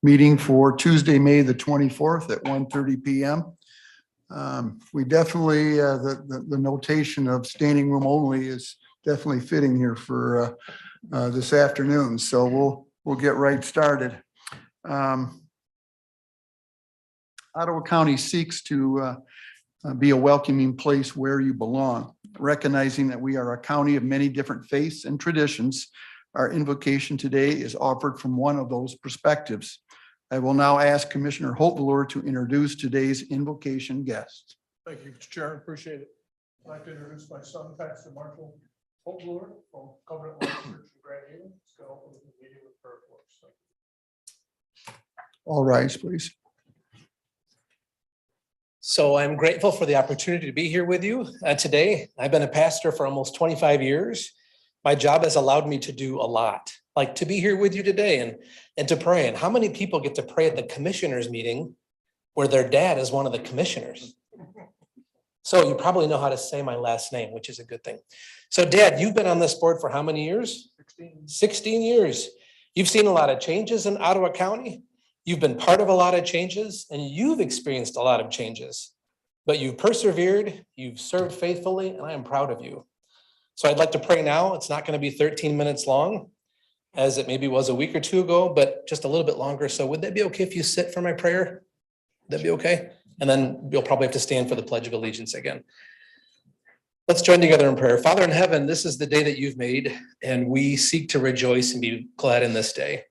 meeting for Tuesday, May the 24th at 1:30 p.m. We definitely, the notation of standing room only is definitely fitting here for this afternoon. So we'll get right started. Ottawa County seeks to be a welcoming place where you belong, recognizing that we are a county of many different faiths and traditions. Our invocation today is offered from one of those perspectives. I will now ask Commissioner Holt-Velour to introduce today's invocation guest. Thank you, Mr. Chair. Appreciate it. I'd like to introduce my son, Pastor Marshall Holt-Velour from Covenant Life Church in Grand Haven. He's going to open the meeting with prayer for us. All rise, please. So I'm grateful for the opportunity to be here with you today. I've been a pastor for almost 25 years. My job has allowed me to do a lot, like to be here with you today and to pray. And how many people get to pray at the commissioners meeting where their dad is one of the commissioners? So you probably know how to say my last name, which is a good thing. So Dad, you've been on this board for how many years? 16 years. You've seen a lot of changes in Ottawa County. You've been part of a lot of changes and you've experienced a lot of changes, but you've persevered, you've served faithfully, and I am proud of you. So I'd like to pray now. It's not going to be 13 minutes long, as it maybe was a week or two ago, but just a little bit longer. So would that be okay if you sit for my prayer? Would that be okay? And then you'll probably have to stand for the Pledge of Allegiance again. Let's join together in prayer. Father in heaven, this is the day that you've made, and we seek to rejoice and be glad in this day.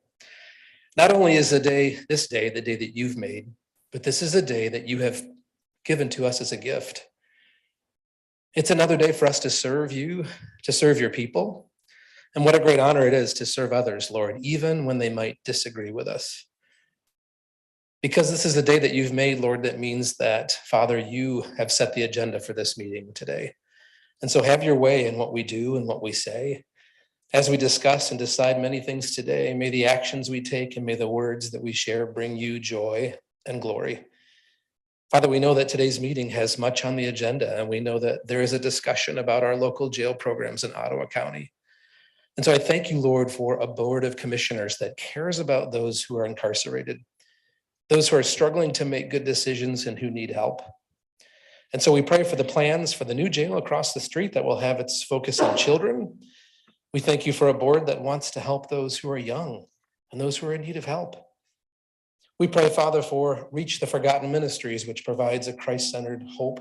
Not only is this day the day that you've made, but this is a day that you have given to us as a gift. It's another day for us to serve you, to serve your people. And what a great honor it is to serve others, Lord, even when they might disagree with us. Because this is the day that you've made, Lord, that means that, Father, you have set the agenda for this meeting today. And so have your way in what we do and what we say. As we discuss and decide many things today, may the actions we take and may the words that we share bring you joy and glory. Father, we know that today's meeting has much on the agenda, and we know that there is a discussion about our local jail programs in Ottawa County. And so I thank you, Lord, for a board of commissioners that cares about those who are incarcerated, those who are struggling to make good decisions and who need help. And so we pray for the plans for the new jail across the street that will have its focus on children. We thank you for a board that wants to help those who are young and those who are in need of help. We pray, Father, for Reach the Forgotten Ministries, which provides a Christ-centered hope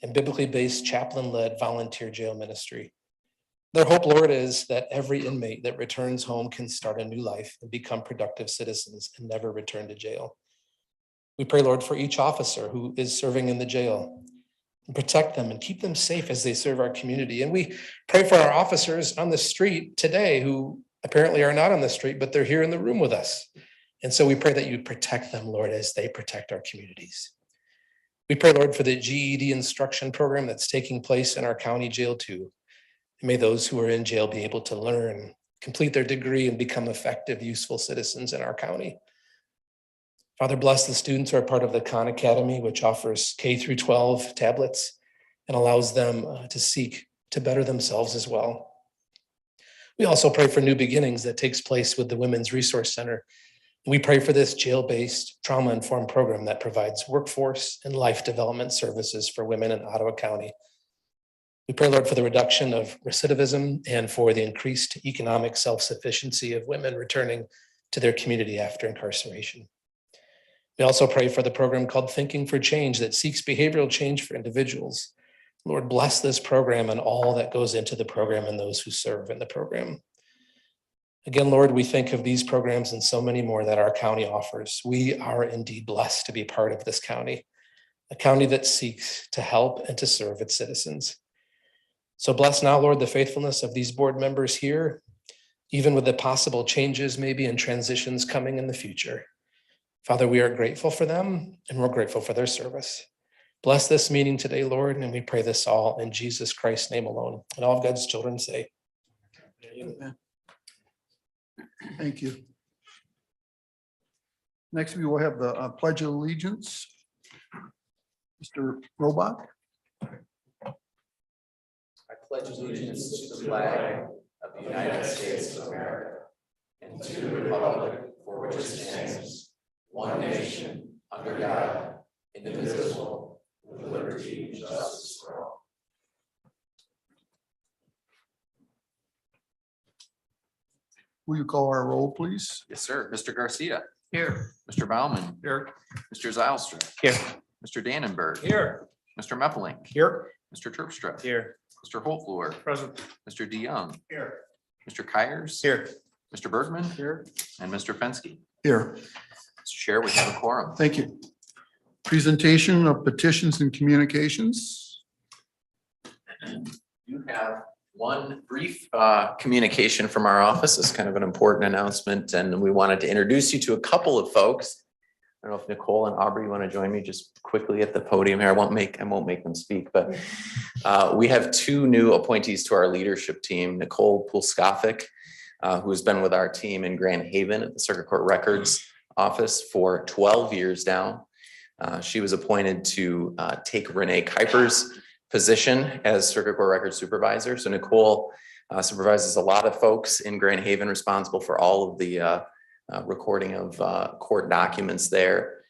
and biblically based chaplain-led volunteer jail ministry. Their hope, Lord, is that every inmate that returns home can start a new life and become productive citizens and never return to jail. We pray, Lord, for each officer who is serving in the jail, and protect them and keep them safe as they serve our community. And we pray for our officers on the street today who apparently are not on the street, but they're here in the room with us. And so we pray that you protect them, Lord, as they protect our communities. We pray, Lord, for the GED instruction program that's taking place in our county jail too. And may those who are in jail be able to learn, complete their degree, and become effective, useful citizens in our county. Father, bless the students who are part of the Khan Academy, which offers K through 12 tablets and allows them to seek to better themselves as well. We also pray for New Beginnings that takes place with the Women's Resource Center. We pray for this jail-based trauma-informed program that provides workforce and life development services for women in Ottawa County. We pray, Lord, for the reduction of recidivism and for the increased economic self-sufficiency of women returning to their community after incarceration. We also pray for the program called Thinking for Change that seeks behavioral change for individuals. Lord, bless this program and all that goes into the program and those who serve in the program. Again, Lord, we think of these programs and so many more that our county offers. We are indeed blessed to be part of this county, a county that seeks to help and to serve its citizens. So bless now, Lord, the faithfulness of these board members here, even with the possible changes maybe and transitions coming in the future. Father, we are grateful for them and we're grateful for their service. Bless this meeting today, Lord, and we pray this all in Jesus Christ's name alone. And all of God's children say, Amen. Thank you. Next, we will have the Pledge of Allegiance. Mr. Robach. I pledge allegiance to the flag of the United States of America and to the republic for which it stands, one nation, under God, indivisible, with liberty and justice for all. Will you call our roll, please? Yes, sir. Mr. Garcia. Here. Mr. Baumann. Here. Mr. Zylstra. Here. Mr. Dannenberg. Here. Mr. Meppeling. Here. Mr. Terpstra. Here. Mr. Holtvluwer. Present. Mr. DeYoung. Here. Mr. Kyers. Here. Mr. Bergman. Here. And Mr. Fenske. Here. Mr. Chair, we have a quorum. Thank you. Presentation of petitions and communications. You have one brief communication from our office. It's kind of an important announcement, and we wanted to introduce you to a couple of folks. I don't know if Nicole and Aubrey, you want to join me just quickly at the podium here. I won't make them speak, but we have two new appointees to our leadership team. Nicole Pulskofik, who has been with our team in Grand Haven at the Circuit Court Records Office for 12 years now. She was appointed to take Renee Kuiper's position as Circuit Court Records Supervisor. So Nicole supervises a lot of folks in Grand Haven, responsible for all of the recording of court documents there.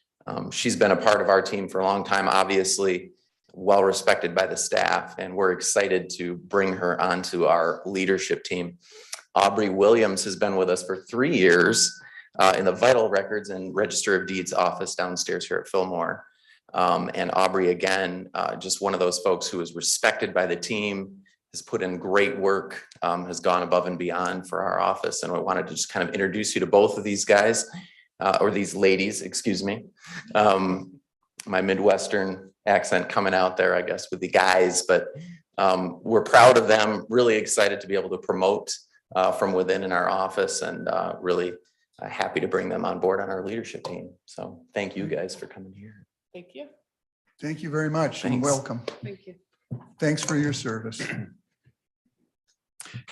She's been a part of our team for a long time, obviously well respected by the staff, and we're excited to bring her onto our leadership team. Aubrey Williams has been with us for 3 years in the Vital Records and Register of Deeds office downstairs here at Fillmore. And Aubrey, again, just one of those folks who is respected by the team, has put in great work, has gone above and beyond for our office. And I wanted to just kind of introduce you to both of these guys, or these ladies, excuse me. My Midwestern accent coming out there, I guess, with the guys, but we're proud of them, really excited to be able to promote from within in our office, and really happy to bring them on board on our leadership team. So thank you guys for coming here. Thank you. Thank you very much and Thanks. welcome. Thank you. Thanks for your service.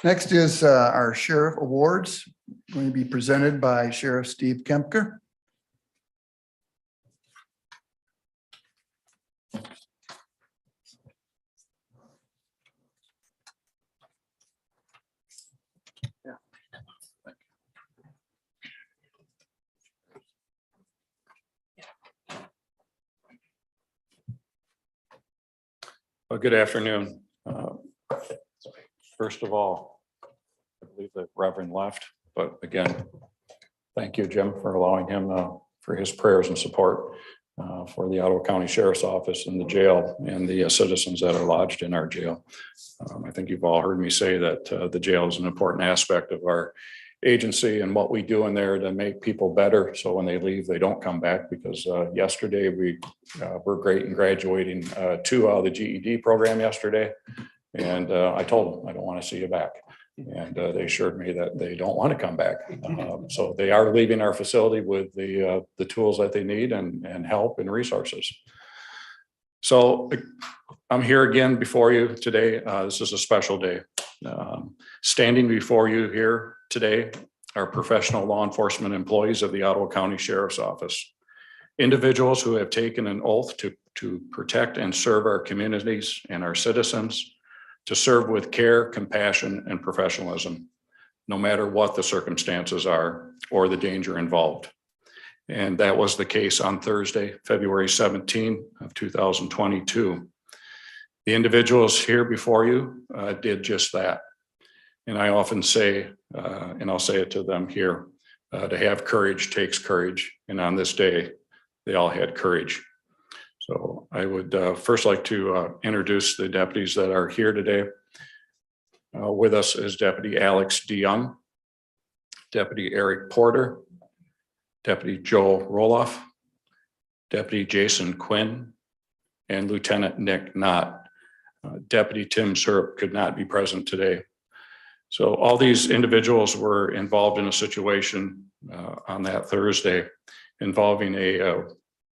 Next is our Sheriff Awards, going to be presented by Sheriff Steve Kempker. Well, good afternoon. First of all, I believe that Reverend left, but again, thank you, Jim, for allowing him for his prayers and support for the Ottawa County Sheriff's Office and the jail and the citizens that are lodged in our jail. I think you've all heard me say that the jail is an important aspect of our agency and what we do in there to make people better. So when they leave, they don't come back, because yesterday we were great in graduating 2 out of the GED program yesterday. And I told them, I don't want to see you back. And they assured me that they don't want to come back. So they are leaving our facility with the tools that they need and help and resources. So I'm here again before you today. This is a special day. Standing before you here today are professional law enforcement employees of the Ottawa County Sheriff's Office. Individuals who have taken an oath to protect and serve our communities and our citizens, to serve with care, compassion, and professionalism, no matter what the circumstances are or the danger involved. And that was the case on Thursday, February 17 of 2022. The individuals here before you did just that. And I often say, and I'll say it to them here, to have courage takes courage. And on this day, they all had courage. So I would first like to introduce the deputies that are here today. With us is Deputy Alex DeYoung, Deputy Eric Porter, Deputy Joel Roloff, Deputy Jason Quinn, and Lieutenant Nick Knott. Deputy Tim Serp could not be present today. So all these individuals were involved in a situation on that Thursday involving a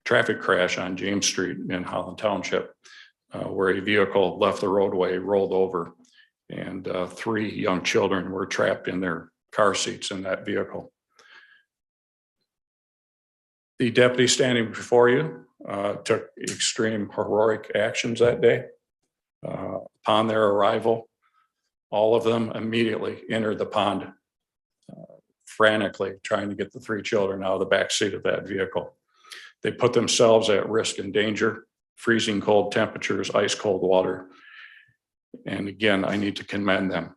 traffic crash on James Street in Holland Township, where a vehicle left the roadway, rolled over, and 3 young children were trapped in their car seats in that vehicle. The deputy standing before you took extreme heroic actions that day. Upon their arrival, all of them immediately entered the pond. frantically trying to get the 3 children out of the back seat of that vehicle. They put themselves at risk and danger, freezing cold temperatures, ice cold water. And again, I need to commend them.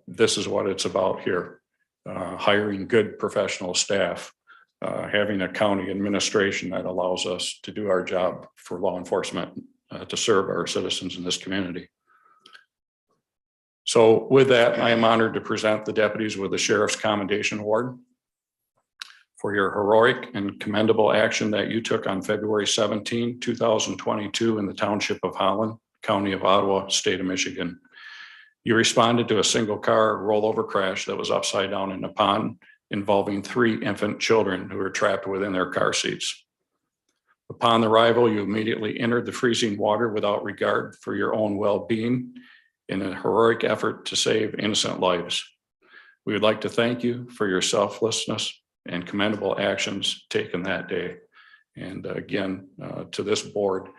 This is what it's about here. Hiring good professional staff, having a county administration that allows us to do our job for law enforcement, to serve our citizens in this community. So with that, I am honored to present the deputies with the Sheriff's Commendation Award for your heroic and commendable action that you took on February 17, 2022 in the Township of Holland, County of Ottawa, State of Michigan. You responded to a single car rollover crash that was upside down in a pond involving 3 infant children who were trapped within their car seats. Upon arrival, you immediately entered the freezing water without regard for your own well-being in a heroic effort to save innocent lives. We would like to thank you for your selflessness and commendable actions taken that day. And again, to this board,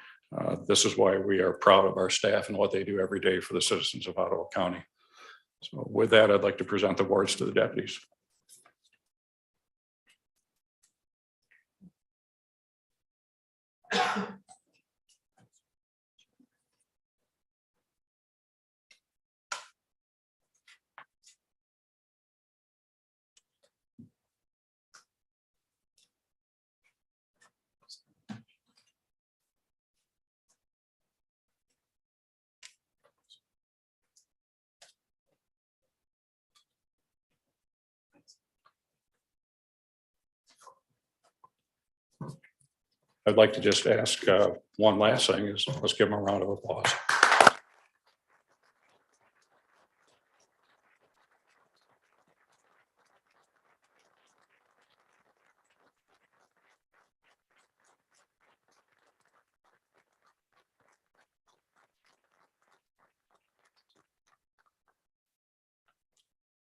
this is why we are proud of our staff and what they do every day for the citizens of Ottawa County. So with that, I'd like to present the awards to the deputies. I'd like to just ask one last thing is let's give them a round of applause.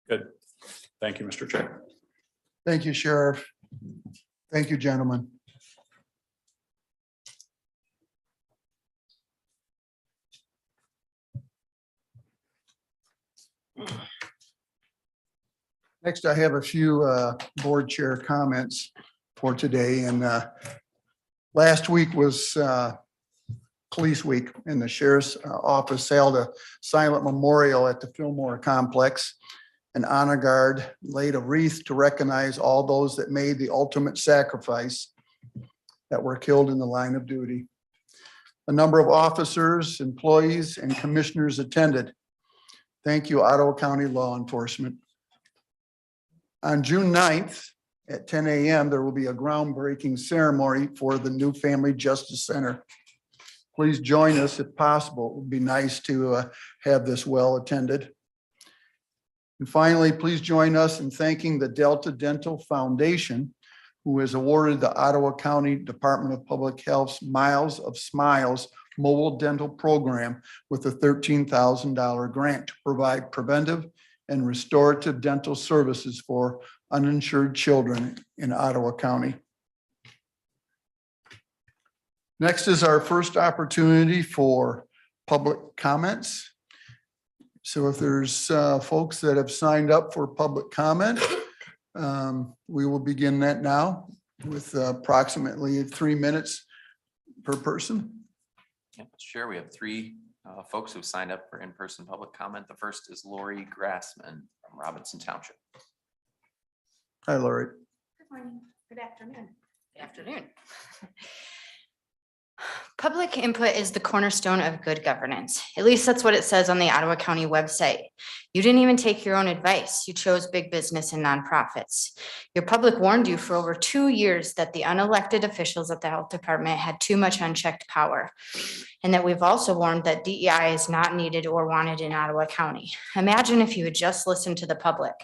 Good. Thank you, Mr. Chair. Thank you, Sheriff. Thank you, gentlemen. Next, I have a few board chair comments for today. And last week was Police Week, and the Sheriff's Office held a silent memorial at the Fillmore Complex. An honor guard laid a wreath to recognize all those that made the ultimate sacrifice that were killed in the line of duty. A number of officers, employees, and commissioners attended. Thank you, Ottawa County Law Enforcement. On June 9th at 10 a.m., there will be a groundbreaking ceremony for the new Family Justice Center. Please join us if possible. It would be nice to have this well attended. And finally, please join us in thanking the Delta Dental Foundation, who has awarded the Ottawa County Department of Public Health's Miles of Smiles mobile dental program with a $13,000 grant to provide preventive and restorative dental services for uninsured children in Ottawa County. Next is our first opportunity for public comments. So if there's folks that have signed up for public comment, we will begin that now with approximately 3 minutes per person. Yep, sure. We have 3 folks who've signed up for in-person public comment. The first is Lori Grassman from Robinson Township. Hi, Lori. Good morning. Good afternoon. Good afternoon. Public input is the cornerstone of good governance. At least that's what it says on the Ottawa County website. You didn't even take your own advice. You chose big business and nonprofits. Your public warned you for over 2 years that the unelected officials at the health department had too much unchecked power, and that we've also warned that DEI is not needed or wanted in Ottawa County. Imagine if you had just listened to the public.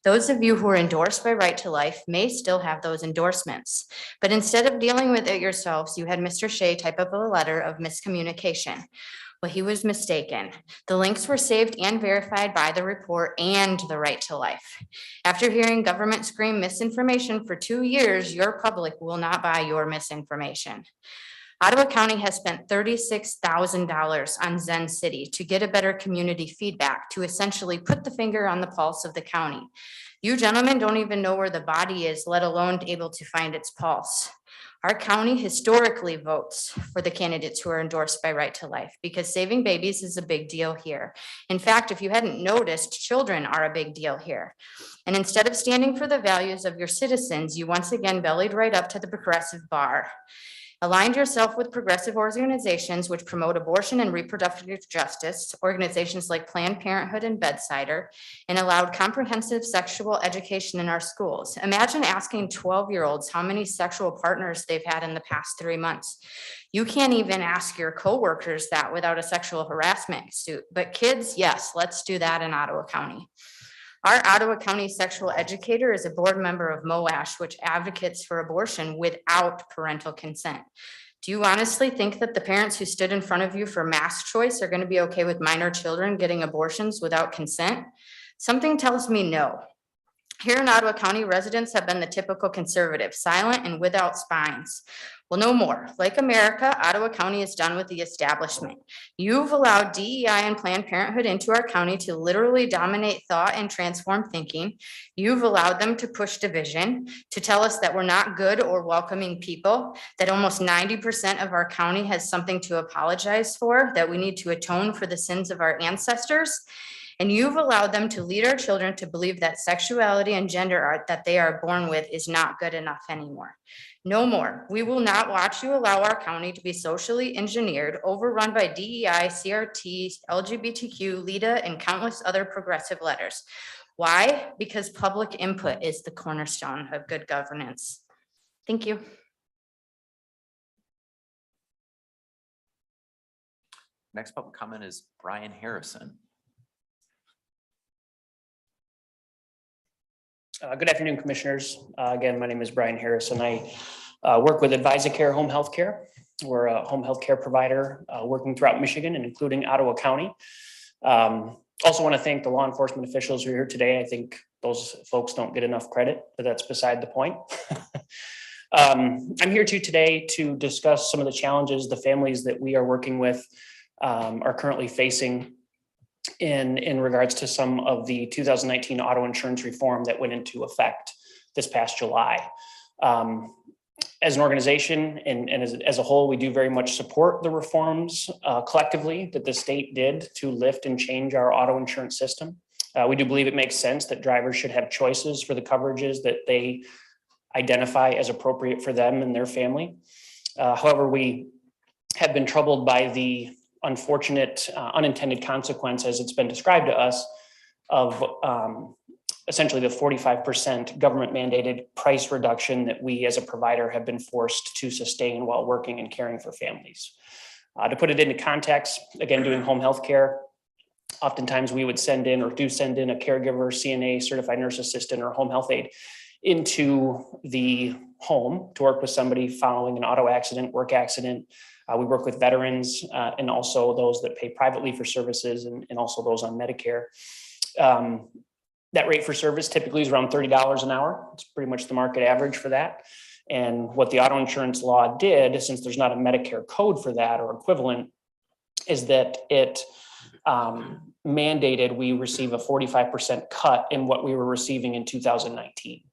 Those of you who are endorsed by Right to Life may still have those endorsements, but instead of dealing with it yourselves, you had Mr. Shea type up a letter of miscommunication. Well, he was mistaken. The links were saved and verified by the report and the Right to Life. After hearing government scream misinformation for 2 years, your public will not buy your misinformation. Ottawa County has spent $36,000 on Zen City to get a better community feedback, to essentially put the finger on the pulse of the county. You gentlemen don't even know where the body is, let alone able to find its pulse. Our county historically votes for the candidates who are endorsed by Right to Life because saving babies is a big deal here. In fact, if you hadn't noticed, children are a big deal here. And instead of standing for the values of your citizens, you once again bellied right up to the progressive bar. Aligned yourself with progressive organizations which promote abortion and reproductive justice, organizations like Planned Parenthood and Bedsider, and allowed comprehensive sexual education in our schools. Imagine asking 12-year-olds how many sexual partners they've had in the past 3 months. You can't even ask your coworkers that without a sexual harassment suit. But kids, yes, let's do that in Ottawa County. Our Ottawa County sexual educator is a board member of MOASH, which advocates for abortion without parental consent. Do you honestly think that the parents who stood in front of you for mass choice are going to be okay with minor children getting abortions without consent? Something tells me no. Here in Ottawa County, residents have been the typical conservative, silent and without spines. Well, no more. Like America, Ottawa County is done with the establishment. You've allowed DEI and Planned Parenthood into our county to literally dominate thought and transform thinking. You've allowed them to push division, to tell us that we're not good or welcoming people, that almost 90% of our county has something to apologize for, that we need to atone for the sins of our ancestors. And you've allowed them to lead our children to believe that sexuality and gender art that they are born with is not good enough anymore. No more. We will not watch you allow our county to be socially engineered, overrun by DEI, CRT, LGBTQ, LEDA, and countless other progressive letters. Why? Because public input is the cornerstone of good governance. Thank you. Next public comment is Brian Harrison. Good afternoon, Commissioners. Again, my name is Brian Harrison. I work with AdvisaCare Home Health Care. We're a home health care provider working throughout Michigan and including Ottawa County. Also want to thank the law enforcement officials who are here today. I think those folks don't get enough credit, but that's beside the point. I'm here today to discuss some of the challenges the families that we are working with are currently facing in regards to some of the 2019 auto insurance reform that went into effect this past July. As an organization and as a whole, we do very much support the reforms collectively that the state did to lift and change our auto insurance system. We do believe it makes sense that drivers should have choices for the coverages that they identify as appropriate for them and their family. However, we have been troubled by the unfortunate unintended consequence, as it's been described to us, of essentially the 45% government mandated price reduction that we as a provider have been forced to sustain while working and caring for families. To put it into context, again, doing home health care, oftentimes we would send in or do send in a caregiver, CNA, certified nurse assistant, or home health aide into the home to work with somebody following an auto accident, work accident. We work with veterans and also those that pay privately for services and also those on Medicare. That rate for service typically is around $30 an hour. It's pretty much the market average for that. And what the auto insurance law did, since there's not a Medicare code for that or equivalent, is that it mandated we receive a 45% cut in what we were receiving in 2019.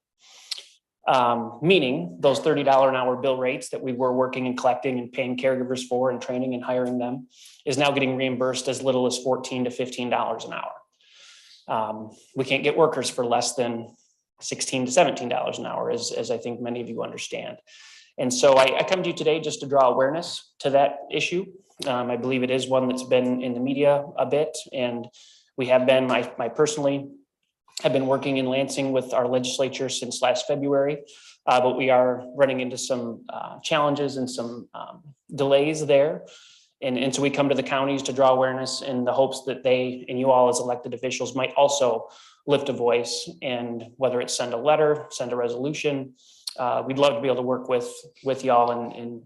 Meaning those $30 an hour bill rates that we were working and collecting and paying caregivers for and training and hiring them is now getting reimbursed as little as $14 to $15 an hour. We can't get workers for less than $16 to $17 an hour, as I think many of you understand. And so I come to you today just to draw awareness to that issue. I believe it is one that's been in the media a bit, and we have been, I personally have been working in Lansing with our legislature since last February, but we are running into some challenges and some delays there. And so we come to the counties to draw awareness in the hopes that they and you all as elected officials might also lift a voice, and whether it's send a letter, send a resolution, we'd love to be able to work with y'all and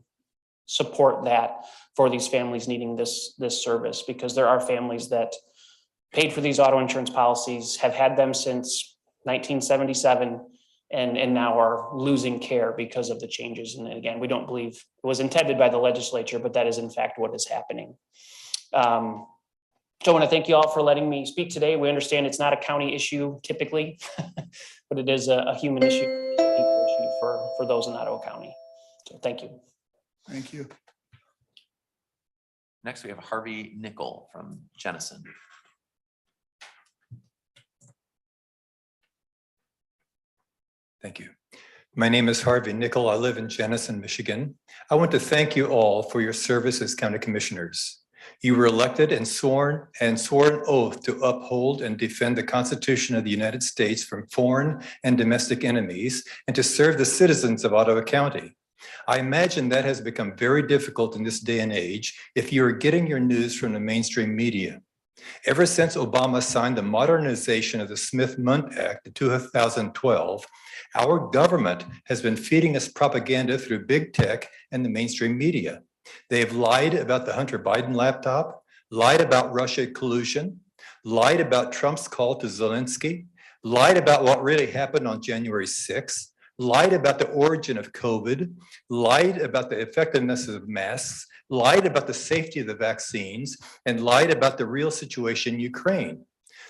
support that for these families needing this service, because there are families that paid for these auto insurance policies, have had them since 1977, and now are losing care because of the changes. And again, we don't believe it was intended by the legislature, but that is in fact what is happening. So I want to thank you all for letting me speak today. We understand it's not a county issue typically, but it is a human issue, it's a people issue for those in Ottawa County. So thank you. Thank you. Next, we have Harvey Nickel from Jennison. Thank you. My name is Harvey Nickel. I live in Jennison, Michigan. I want to thank you all for your service as county commissioners. You were elected and sworn an oath to uphold and defend the Constitution of the United States from foreign and domestic enemies and to serve the citizens of Ottawa County. I imagine that has become very difficult in this day and age if you are getting your news from the mainstream media. Ever since Obama signed the modernization of the Smith-Mundt Act in 2012, our government has been feeding us propaganda through big tech and the mainstream media. They have lied about the Hunter Biden laptop, lied about Russia collusion, lied about Trump's call to Zelensky, lied about what really happened on January 6th, lied about the origin of COVID, lied about the effectiveness of masks, lied about the safety of the vaccines, and lied about the real situation in Ukraine.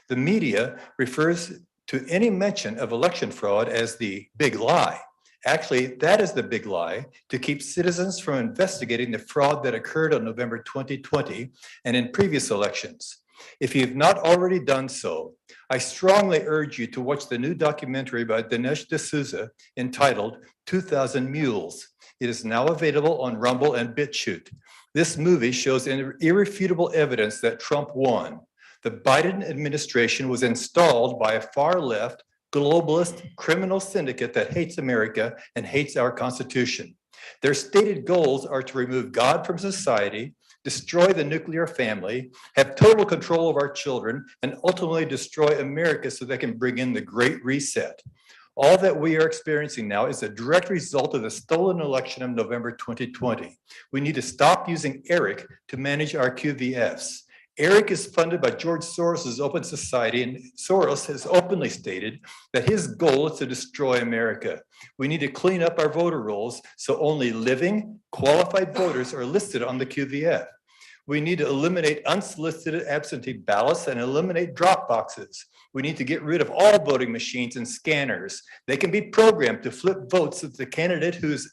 The media refers to any mention of election fraud as the big lie. Actually, that is the big lie to keep citizens from investigating the fraud that occurred on November 2020 and in previous elections. If you've not already done so, I strongly urge you to watch the new documentary by Dinesh D'Souza entitled 2000 Mules. It is now available on Rumble and BitChute. This movie shows irrefutable evidence that Trump won. The Biden administration was installed by a far-left, globalist criminal syndicate that hates America and hates our Constitution. Their stated goals are to remove God from society, destroy the nuclear family, have total control of our children, and ultimately destroy America so they can bring in the Great Reset. All that we are experiencing now is a direct result of the stolen election of November 2020. We need to stop using ERIC to manage our QVFs. ERIC is funded by George Soros's Open Society, and Soros has openly stated that his goal is to destroy America. We need to clean up our voter rolls so only living, qualified voters are listed on the QVF. We need to eliminate unsolicited absentee ballots and eliminate drop boxes. We need to get rid of all voting machines and scanners. They can be programmed to flip votes if the candidate who's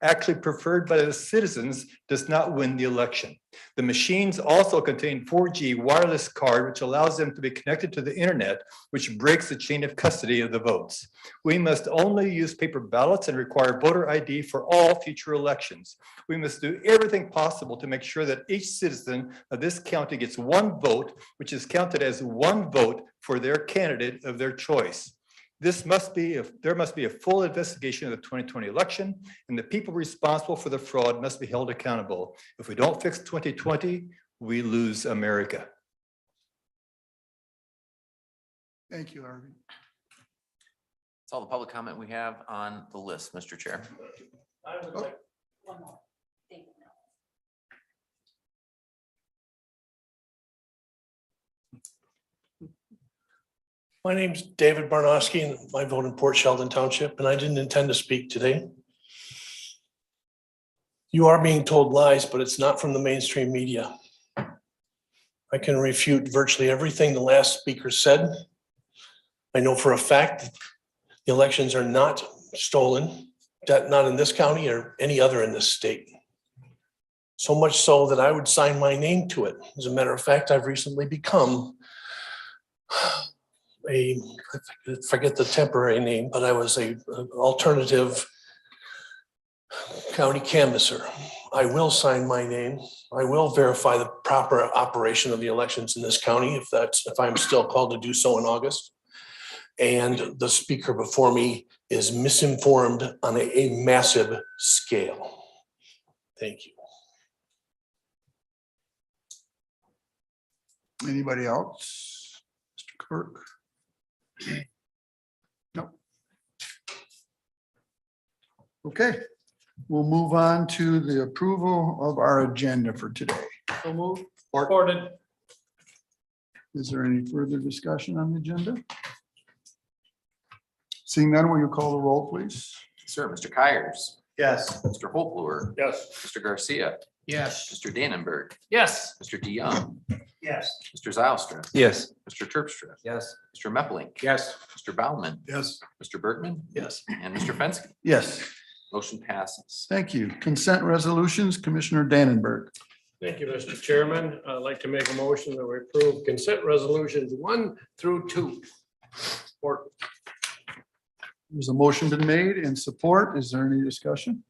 actually preferred by the citizens does not win the election. The machines also contain 4G wireless card, which allows them to be connected to the internet, which breaks the chain of custody of the votes. We must only use paper ballots and require voter ID for all future elections. We must do everything possible to make sure that each citizen of this county gets one vote, which is counted as one vote for their candidate of their choice. There must be a full investigation of the 2020 election, and the people responsible for the fraud must be held accountable. If we don't fix 2020, we lose America. Thank you, Harvey. That's all the public comment we have on the list, Mr. Chair. I would like One more. Thank you. My name's David Barnowski, and I vote in Port Sheldon Township, and I didn't intend to speak today. You are being told lies, but it's not from the mainstream media. I can refute virtually everything the last speaker said. I know for a fact that the elections are not stolen, not in this county or any other in this state. So much so that I would sign my name to it. As a matter of fact, I've recently become I forget the temporary name, but I was an alternative county canvasser. I will sign my name. I will verify the proper operation of the elections in this county if I'm still called to do so in August. And the speaker before me is misinformed on a massive scale. Thank you. Anybody else? Mr. Clerk? No. Okay, we'll move on to the approval of our agenda for today. So moved. Supported. Is there any further discussion on the agenda? Seeing none, will you call the roll, please? Sir, Mr. Kyers, Yes. Mr. Hoplower, Yes. Mr. Garcia, Yes. Mr. Dannenberg, Yes. Mr. DeYoung, Yes. Mr. Zylstra, Yes. Mr. Terpstra, Yes. Mr. Meppelink, Yes. Mr. Baumann, Yes. Mr. Bergman, Yes. and Mr. Fenske. Yes, Motion passes. thank you. Consent resolutions, Commissioner Dannenberg. Thank you, Mr. Chairman. I'd like to make a motion that we approve consent resolutions 1 through 2. Or There's a motion been made in support. Is there any discussion?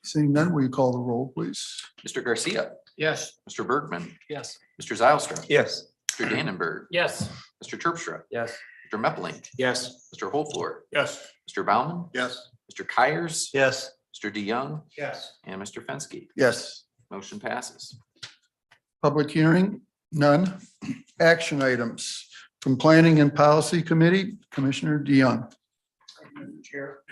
Seeing none, will you call the roll, please? Mr. Garcia, yes. Mr. Bergman, Yes. Mr. Zylstra, Yes. Mr. Dannenberg, Yes. Mr. Terpstra, Yes. Mr. Meppelink, Yes. Mr. Hoplower, Yes. Mr. Baumann, Yes. Mr. Kyers, Yes. Mr. DeYoung, Yes. and Mr. Fenske. Yes. Motion passes. Public hearing, none. Action items from Planning and Policy Committee, Commissioner DeYoung. Mr. Chair,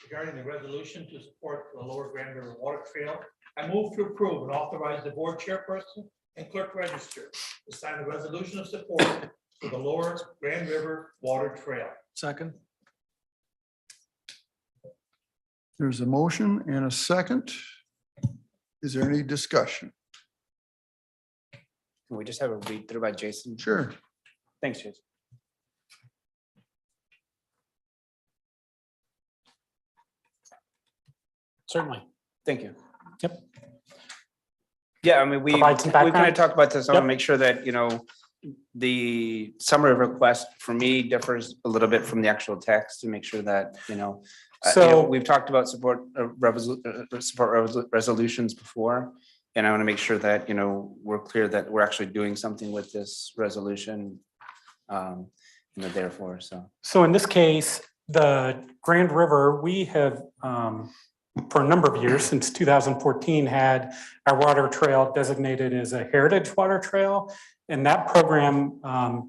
regarding the resolution to support the Lower Grand River Water Trail, I move to approve and authorize the board chairperson and clerk register to sign a resolution of support for the Lower Grand River Water Trail. Second. There's a motion and a second. Is there any discussion? Can we just have a read through by Jason? Sure. Thanks, Jason. Certainly. Thank you. Yep. Yeah, I mean, we Provide some kind of background. talked about this. I want Yep. to make sure that, the summary request for me differs a little bit from the actual text to make sure that, So- we've talked about support resolutions before. And I want to make sure that, we're clear that we're actually doing something with this resolution. Therefore, so. So in this case, the Grand River, we have, for a number of years, since 2014, had our water trail designated as a heritage water trail. And that program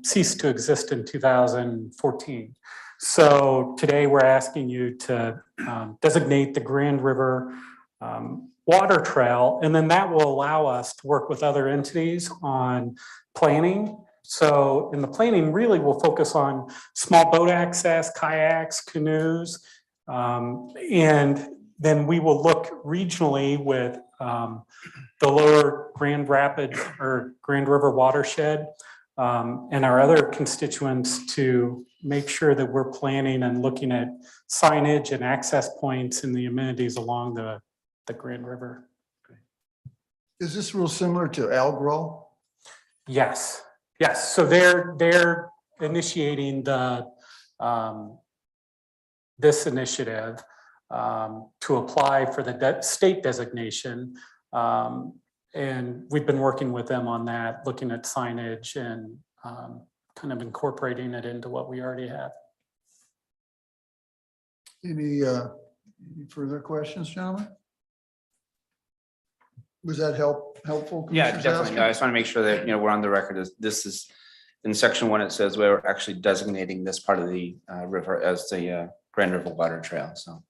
ceased to exist in 2014. So today we're asking you to designate the Grand River Water Trail, and then that will allow us to work with other entities on planning. So in the planning, really we'll focus on small boat access, kayaks, canoes, and then we will look regionally with the Lower Grand Rapids or Grand River watershed and our other constituents to make sure that we're planning and looking at signage and access points and the amenities along the Grand River. Is this real similar to Algro? Yes, yes. So they're initiating the this initiative to apply for the state designation. And we've been working with them on that, looking at signage and kind of incorporating it into what we already have. Any further questions, gentlemen? Was that helpful? Yeah, Commissioner definitely. Zalstra? No, I just want to make sure that, we're on the record as this is in section 1, it says we're actually designating this part of the river as the Grand River Water Trail. So.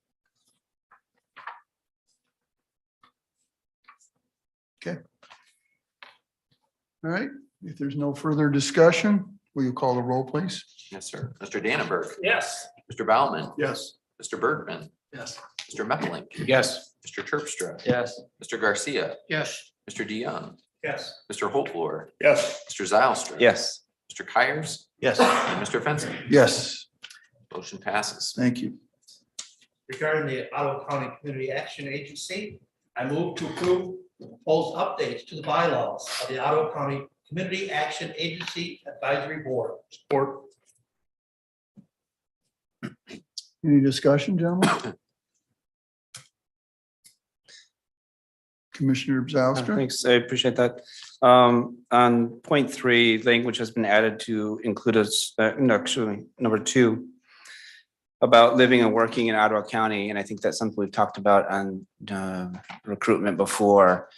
All right, if there's no further discussion, will you call the roll, please? Yes, sir. Mr. Dannenberg, Yes. Mr. Baumann, Yes. Mr. Bergman, Yes. Mr. Meppelink, Yes. Mr. Terpstra, Yes. Mr. Garcia, Yes. Mr. DeYoung, Yes. Mr. Hoplower, Yes. Mr. Zylstra. Yes. Mr. Kyers, Yes. and Mr. Fenske. Yes, Motion passes. thank you. Regarding the Ottawa County Community Action Agency, I move to approve the proposed updates to the bylaws of the Ottawa County Community Action Agency Advisory Board. Support. Any discussion, gentlemen? Commissioner Zalstra? Thanks. I appreciate that. On point 3, language has been added to include us, actually, number 2, about living and working in Ottawa County. And I think that's something we've talked about on recruitment before.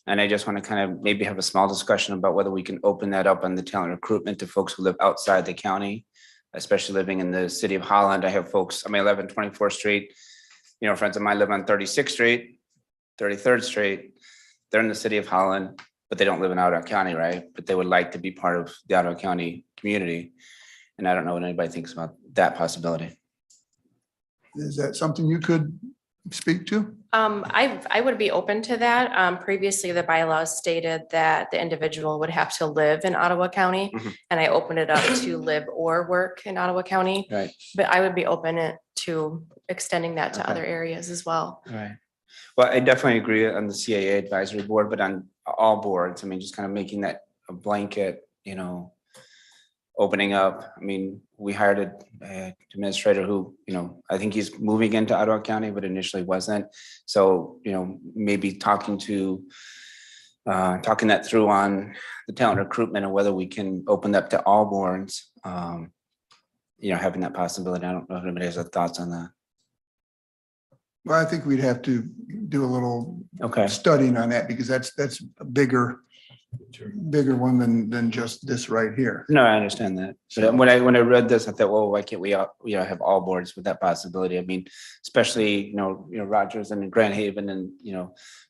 And I just want to kind of maybe have a small discussion about whether we can open that up on the talent recruitment to folks who live outside the county, especially living in the city of Holland. I have folks, I live on 24th Street. Friends of mine live on 36th Street, 33rd Street. They're in the city of Holland, but they don't live in Ottawa County, right? But they would like to be part of the Ottawa County community. And I don't know what anybody thinks about that possibility. Is that something you could speak to? I would be open to that. Previously, the bylaws stated that the individual would have to live in Ottawa County. Mhm. And I opened it up to live or work in Ottawa County, Right, but I would be open to extending that to Okay. other areas as well. right. Well, I definitely agree on the CAA advisory board, but on all boards, I mean, just kind of making that a blanket, opening up. I mean, we hired an administrator who, I think he's moving into Ottawa County, but initially wasn't. So, maybe talking that through on the talent recruitment and whether we can open that to all boards. Having that possibility. I don't know if anybody has thoughts on that. Well, I think we'd have to do a little Okay. studying on that because that's a bigger one than just this right here. No, I understand that. But when I read this, I thought, well, why can't we, have all boards with that possibility? I mean, especially, Rogers and Grand Haven and,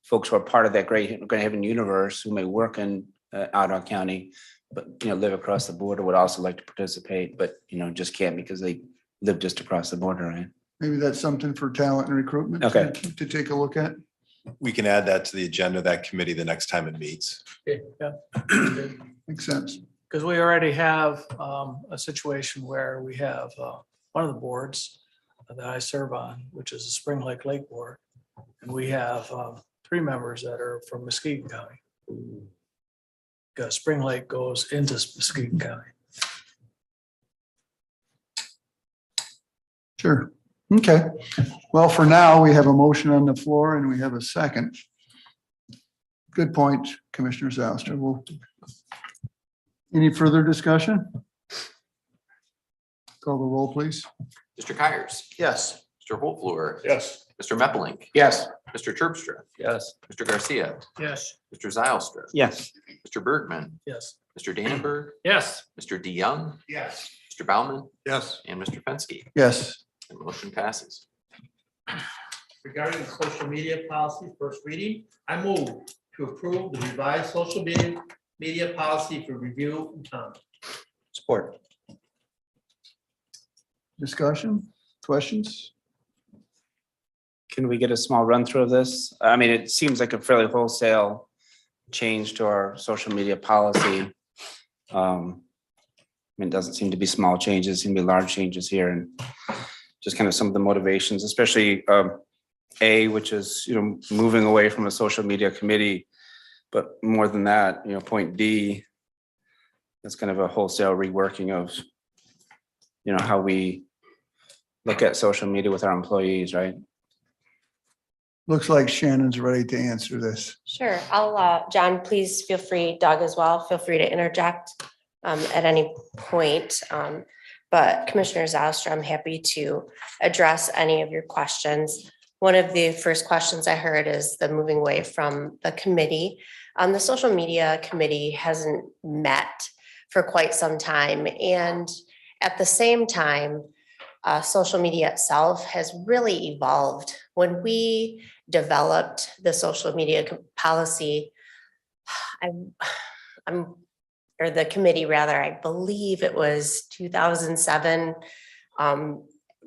folks who are part of that Grand Haven universe who may work in Ottawa County, but, live across the border would also like to participate, but, just can't because they live just across the border, right? Maybe that's something for talent and recruitment Okay. to take a look at. We can add that to the agenda of that committee the next time it meets. Okay, yeah. Makes sense. Because we already have a situation where we have one of the boards that I serve on, which is the Spring Lake Lake Board. And we have 3 members that are from Muskegon County. Because Spring Lake goes into Muskegon County. Sure. Okay. Well, for now, we have a motion on the floor and we have a second. Good point, Commissioner Zouster. Any further discussion? Call the roll, please. Mr. Kyers. Yes. Mr. Holtvluwer. Yes. Mr. Meppelink. Yes. Mr. Terpstra. Yes. Mr. Garcia. Yes. Mr. Zylstra. Yes. Mr. Bergman. Yes. Mr. Dannenberg. Yes. Mr. DeYoung. Yes. Mr. Baumann. Yes. And Mr. Fenske. Yes. The motion passes. Regarding the social media policy, first reading, I move to approve the revised social media policy for review and comment. Support. Discussion, questions? Can we get a small run through of this? I mean, it seems like a fairly wholesale change to our social media policy. I mean, it doesn't seem to be small changes, seem to be large changes here, and just kind of some of the motivations, especially A, which is, moving away from a social media committee, but more than that, point D, that's kind of a wholesale reworking of, how we look at social media with our employees, right? Looks like Shannon's ready to answer this. Sure, John, please feel free, Doug as well, feel free to interject at any point. But Commissioner Zylstra, I'm happy to address any of your questions. One of the first questions I heard is the moving away from the committee. The social media committee hasn't met for quite some time. And at the same time, social media itself has really evolved. When we developed the social media policy, or the committee rather, I believe it was 2007,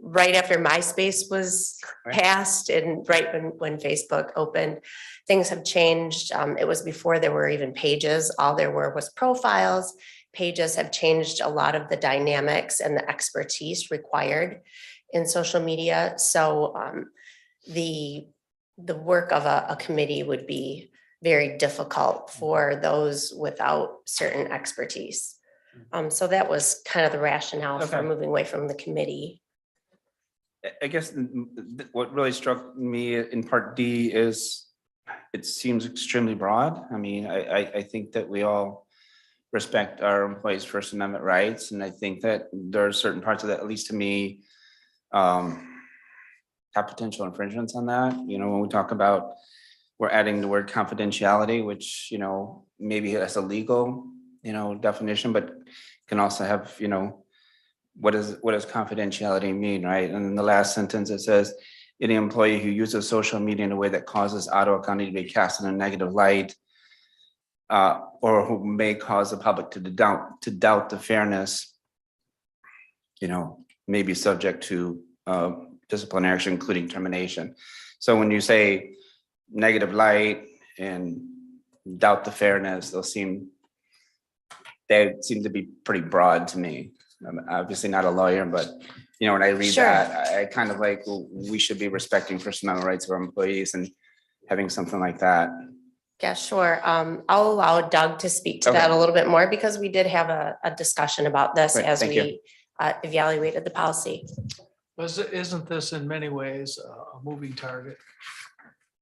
right after MySpace was passed and right when Facebook opened. Things have changed. It was before there were even pages. All there were was profiles. Pages have changed a lot of the dynamics and the expertise required in social media. So the work of a committee would be very difficult for those without certain expertise. So that was kind of the rationale for Okay. moving away from the committee. I guess what really struck me in part D is it seems extremely broad. I mean, I think that we all respect our employees' First Amendment rights. And I think that there are certain parts of that, at least to me, have potential infringements on that. When we talk about, we're adding the word confidentiality, which, maybe has a legal, definition, but can also have, what does confidentiality mean, right? And in the last sentence, it says, any employee who uses social media in a way that causes Ottawa County to be cast in a negative light, or who may cause the public to doubt the fairness may be subject to disciplinary action, including termination. So when you say negative light and doubt the fairness, they seem to be pretty broad to me. I'm obviously not a lawyer, but when I read Sure. that, I kind of like, well, we should be respecting First Amendment rights of our employees, and having something like that. Yeah, sure. I'll allow Doug to speak to that a little bit more because we did have a discussion about this Great, as thank you. we evaluated the policy. Isn't this in many ways a moving target,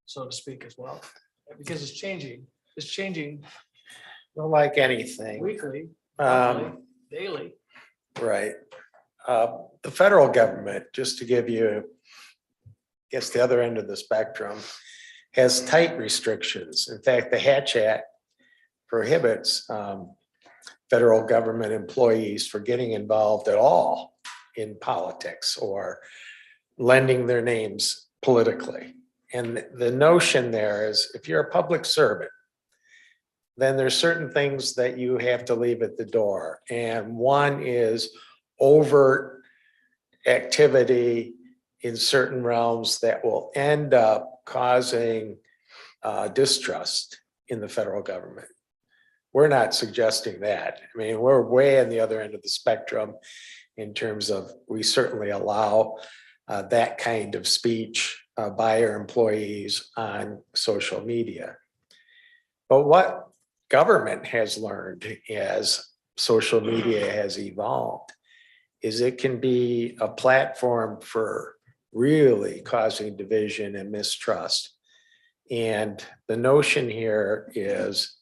so to speak, as well? Because it's changing Well, like anything, weekly, monthly, um, daily. right. The federal government, just to give you, I guess, the other end of the spectrum, has tight restrictions. In fact, the Hatch Act prohibits federal government employees for getting involved at all in politics or lending their names politically. And the notion there is if you're a public servant, then there's certain things that you have to leave at the door. And one is overt activity in certain realms that will end up causing distrust in the federal government. We're not suggesting that. I mean, we're way on the other end of the spectrum in terms of we certainly allow that kind of speech by our employees on social media. But what government has learned as social media has evolved is it can be a platform for really causing division and mistrust. And the notion here is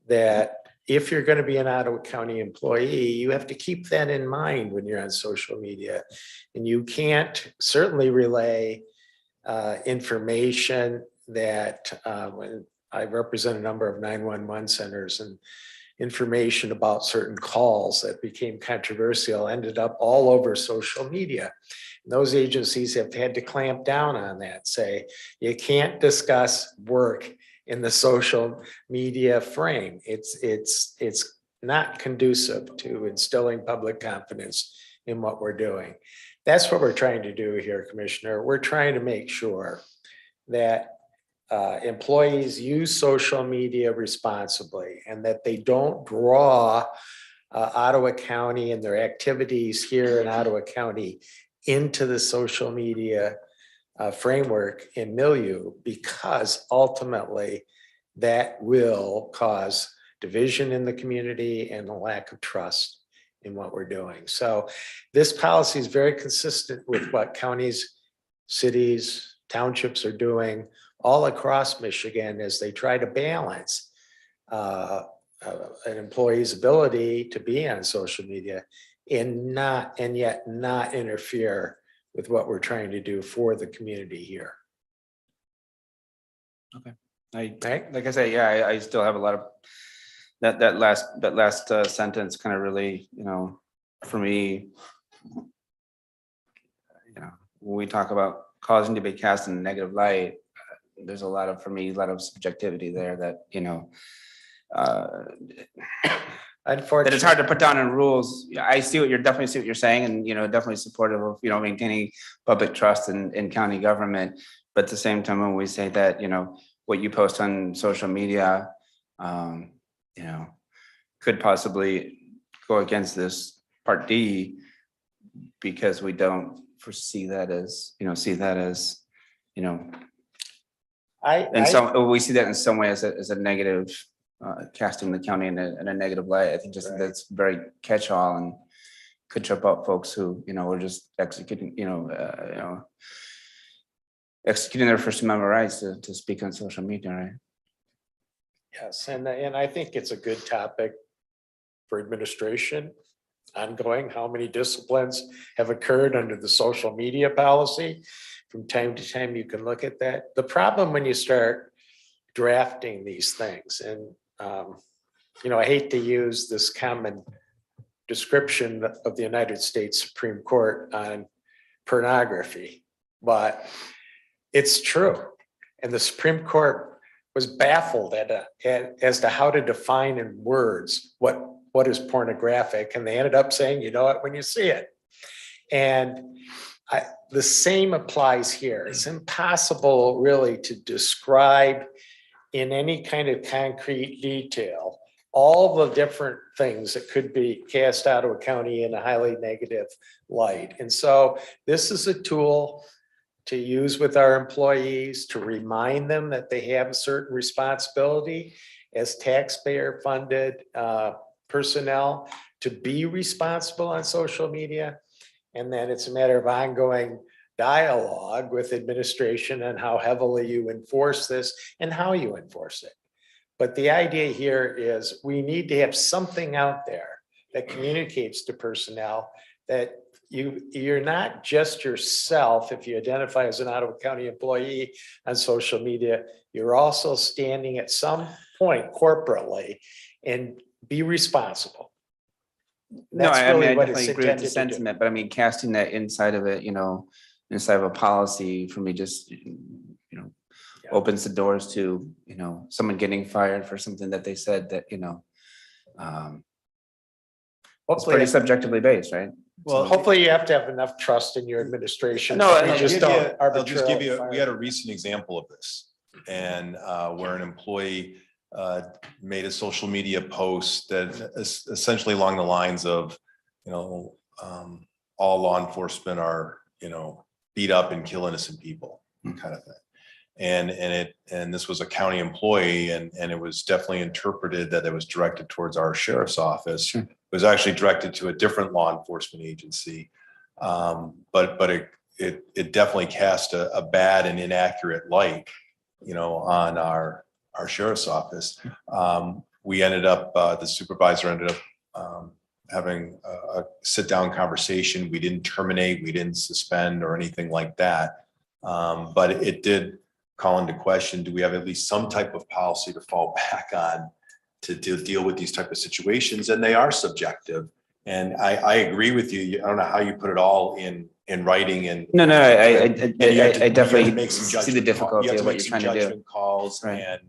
that if you're going to be an Ottawa County employee, you have to keep that in mind when you're on social media. And you can't certainly relay information that when I represent a number of 911 centers, and information about certain calls that became controversial ended up all over social media. And those agencies have had to clamp down on that, say you can't discuss work in the social media frame. It's not conducive to instilling public confidence in what we're doing. That's what we're trying to do here, Commissioner. We're trying to make sure that employees use social media responsibly and that they don't draw Ottawa County and their activities here in Ottawa County into the social media framework and milieu, because ultimately that will cause division in the community and a lack of trust in what we're doing. So this policy is very consistent with what counties, cities, townships are doing all across Michigan as they try to balance an employee's ability to be on social media and yet not interfere with what we're trying to do for the community here. Like I say, yeah, I still have a lot of that last sentence kind of really, for me, when we talk about causing to be cast in a negative light, there's a lot of, for me, a lot of subjectivity there that, that it's hard to put down in rules. I definitely see what you're saying, and, definitely supportive of, maintaining public trust in county government. But at the same time, when we say that, what you post on social media, could possibly go against this Part D, because we don't foresee that as, and so we see that in some way as a negative, casting the county in a negative light. I think just that's very catch-all and could trip up folks who, are just executing, executing their First Amendment rights to speak on social media, right? Yes, and I think it's a good topic for administration ongoing. How many disciplines have occurred under the social media policy? From time to time, you can look at that. The problem when you start drafting these things, and I hate to use this common description of the United States Supreme Court on pornography, but it's true. And the Supreme Court was baffled as to how to define in words what is pornographic. And they ended up saying, you know what, when you see it. And the same applies here. It's impossible really to describe in any kind of concrete detail all the different things that could be cast Ottawa County in a highly negative light. And so this is a tool to use with our employees to remind them that they have a certain responsibility as taxpayer funded personnel to be responsible on social media. And then it's a matter of ongoing dialogue with administration on how heavily you enforce this and how you enforce it. But the idea here is we need to have something out there that communicates to personnel that you're not just yourself. If you identify as an Ottawa County employee on social media, you're also standing at some point corporately and be responsible. No, That's I mean, really I what it's definitely agree with the intended to do. sentiment, but I mean, casting that inside of it, inside of a policy for me, just, opens the doors to, someone getting fired for something that they said that, it's Hopefully, pretty subjectively based, right? well, hopefully you have to have enough trust in your administration. No, that I- you just don't I'll just give you, arbitrarily we had a fire. recent example of this. And where an employee made a social media post that is essentially along the lines of, all law enforcement are, beat up and kill innocent people, kind of thing. And this was a county employee, and it was definitely interpreted that it was directed towards our sheriff's office. It was actually directed to a different law enforcement agency. But it definitely cast a bad and inaccurate light, on our sheriff's office. We ended up, the supervisor ended up having a sit-down conversation. We didn't terminate, we didn't suspend or anything like that. But it did call into question, do we have at least some type of policy to fall back on to deal with these type of situations? And they are subjective. And I agree with you. I don't know how you put it all in writing and. No, I definitely make some see the judgment difficulty you have of to what make you're some trying to do. judgment calls. Right.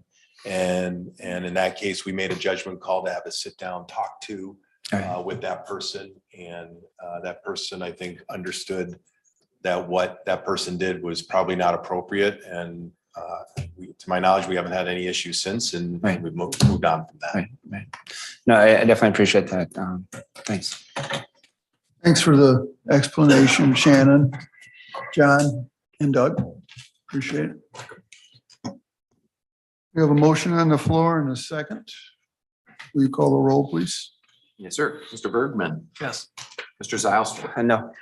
And in that case, we made a judgment call to have a sit down, talk to Right. with that person. And that person, I think, understood that what that person did was probably not appropriate. And to my knowledge, we haven't had any issues since, and Right. we've moved on from that. Right. No, I definitely appreciate that. Thanks. Thanks for the explanation, Shannon, John, and Doug. Appreciate it. We have a motion on the floor and a second. Will you call the roll, please? Yes, sir. Mr. Bergman, Yes. Mr. Zylstra, No.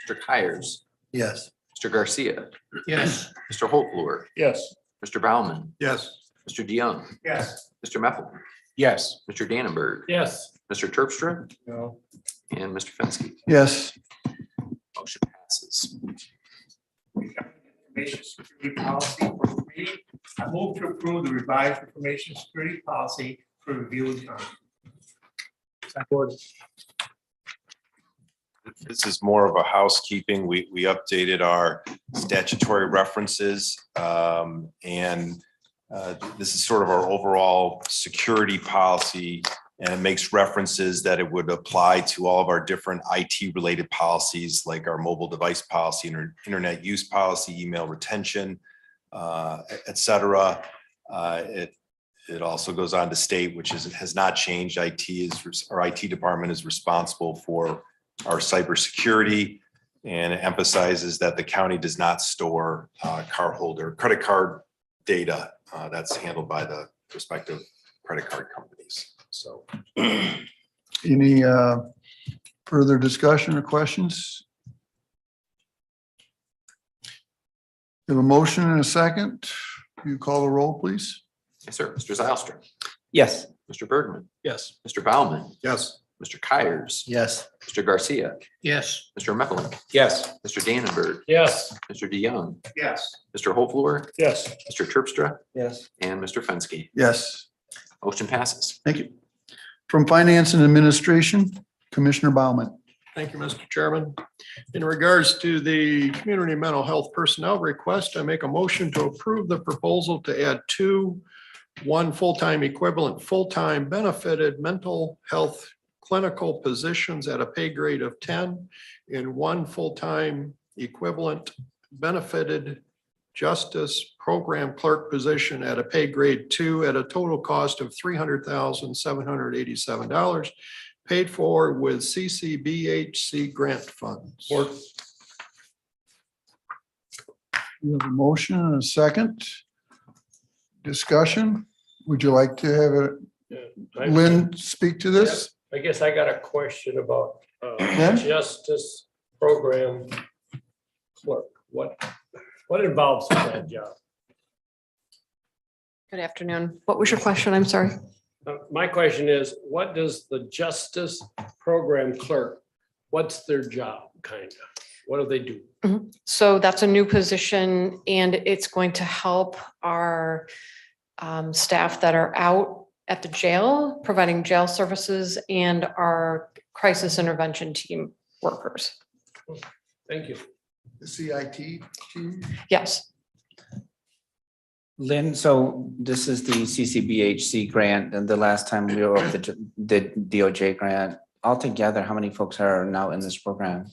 Mr. Kyers, Yes. Mr. Garcia, Yes. Mr. Holtvluwer, Yes. Mr. Baumann, Yes. Mr. DeYoung, Yes. Mr. Meffel, Yes. Mr. Dannenberg, Yes. Mr. Terpstra, No. and Mr. Fenske. Yes. Motion passes. Information security policy for review. I move to approve the revised information security policy for review and comment. This is more of a housekeeping. We updated our statutory references. And this is sort of our overall security policy. And it makes references that it would apply to all of our different IT related policies, like our mobile device policy, internet use policy, email retention, et cetera. It also goes on to state, which has not changed. Our IT department is responsible for our cybersecurity, and it emphasizes that the county does not store credit card data. That's handled by the respective credit card companies. So, Any further discussion or questions? We have a motion and a second. Will you call the roll, please? Yes, sir. Mr. Zylstra, Yes. Mr. Bergman, Yes. Mr. Baumann, Yes. Mr. Kyers, Yes. Mr. Garcia, Yes. Mr. Meffel, Yes. Mr. Dannenberg, Yes. Mr. DeYoung, Yes. Mr. Holtvluwer, Yes. Mr. Terpstra, Yes. and Mr. Fenske. Yes. Motion passes. Thank you. From Finance and Administration, Commissioner Baumann. Thank you, Mr. Chairman. In regards to the community mental health personnel request, I make a motion to approve the proposal to add one full-time equivalent, full-time benefited mental health clinical positions at a pay grade of 10 and 1 full-time equivalent benefited justice program clerk position at a pay grade 2 at a total cost of $300,787, paid for with CCBHC grant funds. We have a motion and a second. Discussion. Would you like to have Lynn speak to this? I guess I got a question about Yeah. justice program clerk. What involves that job? Good afternoon. What was your question? I'm sorry. My question is, what does the justice program clerk, what's their job, kind of? What do they do? So that's a new position and it's going to help our staff that are out at the jail, providing jail services, and our crisis intervention team workers. Thank you. The CIT team? Yes. Lynn, so this is the CCBHC grant, and the last time we were over the DOJ grant. Altogether, how many folks are now in this program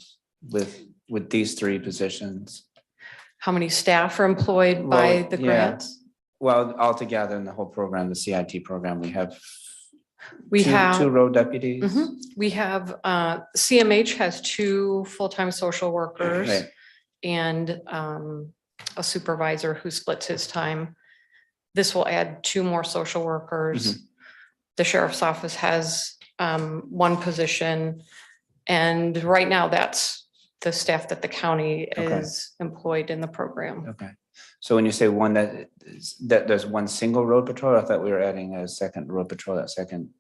with these 3 positions? How many staff are employed by the grants? Well, altogether in the whole program, the CIT program, we have two road deputies. We have, CMH has 2 full-time social workers Right. and a supervisor who splits his time. This will add 2 more social workers. The sheriff's office has 1 position. And right now that's the staff that the county is employed in the program. Okay. So when you say one that there's 1 single road patrol, I thought we were adding a second road patrol, that second.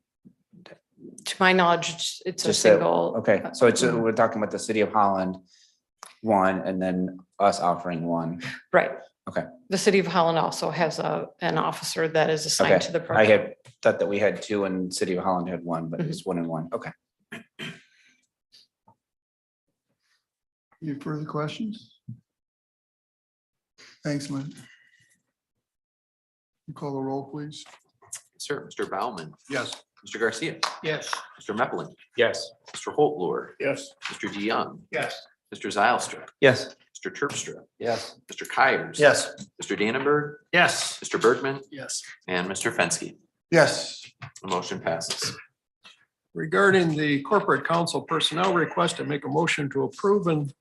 To my knowledge, it's a Just that- single. Okay, so it's, we're talking about the city of Holland, 1, and then us offering 1. Right. Okay. The city of Holland also has an officer that is assigned Okay, to the I program. had thought that we had 2 and city of Holland had 1, but it's 1 and 1. Okay. Any further questions? Thanks, Lynn. You call the roll, please. Sir, Mr. Baumann, Yes. Mr. Garcia, Yes. Mr. Meppelin, Yes. Mr. Holtlor, Yes. Mr. DeYoung, Yes. Mr. Zylstra, Yes. Mr. Terpstra, Yes. Mr. Kyers. Yes. Mr. Dannenberg, Yes. Mr. Bergman, Yes. and Mr. Fenske. Yes. The motion passes. Regarding the corporate counsel personnel request, I make a motion to approve the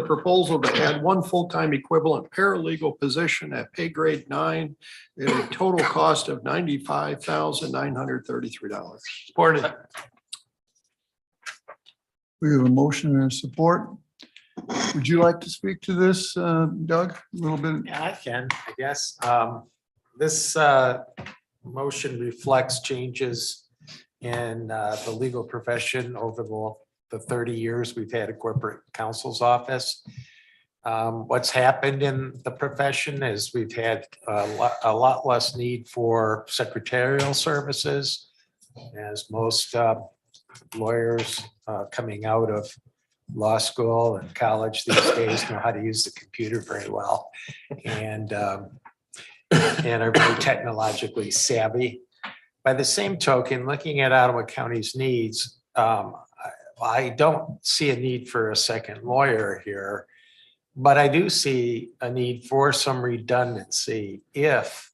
proposal to add 1 full-time equivalent paralegal position at pay grade 9 at a total cost of $95,933. Supported. We have a motion and support. Would you like to speak to this, Doug, a little bit? Yeah, I can, I guess. This motion reflects changes in the legal profession over the 30 years we've had a corporate counsel's office. What's happened in the profession is we've had a lot less need for secretarial services, as most lawyers coming out of law school and college these days know how to use the computer very well and are very technologically savvy. By the same token, looking at Ottawa County's needs, I don't see a need for a second lawyer here, but I do see a need for some redundancy if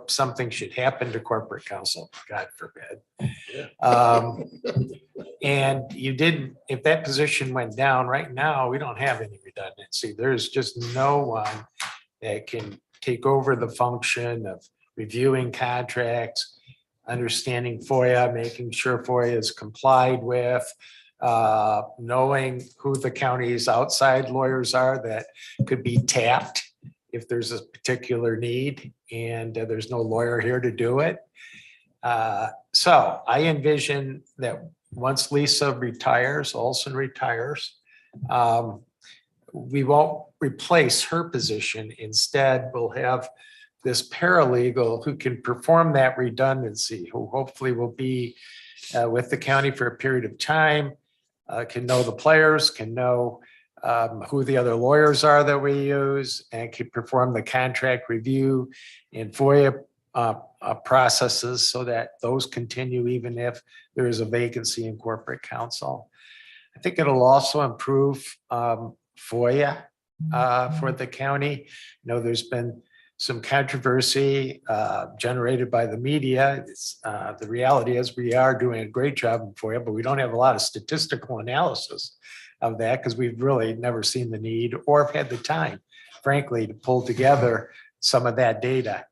something should happen to corporate counsel, God forbid. And if that position went down right now, we don't have any redundancy. There's just no one that can take over the function of reviewing contracts, understanding FOIA, making sure FOIA is complied with, knowing who the county's outside lawyers are that could be tapped if there's a particular need, and there's no lawyer here to do it. So I envision that once Lisa retires, Olson retires, we won't replace her position. Instead, we'll have this paralegal who can perform that redundancy, who hopefully will be with the county for a period of time, can know the players, can know who the other lawyers are that we use, and can perform the contract review and FOIA processes so that those continue even if there is a vacancy in corporate counsel. I think it'll also improve FOIA for the county. There's been some controversy generated by the media. The reality is we are doing a great job in FOIA, but we don't have a lot of statistical analysis of that because we've really never seen the need or have had the time, frankly, to pull together some of that data.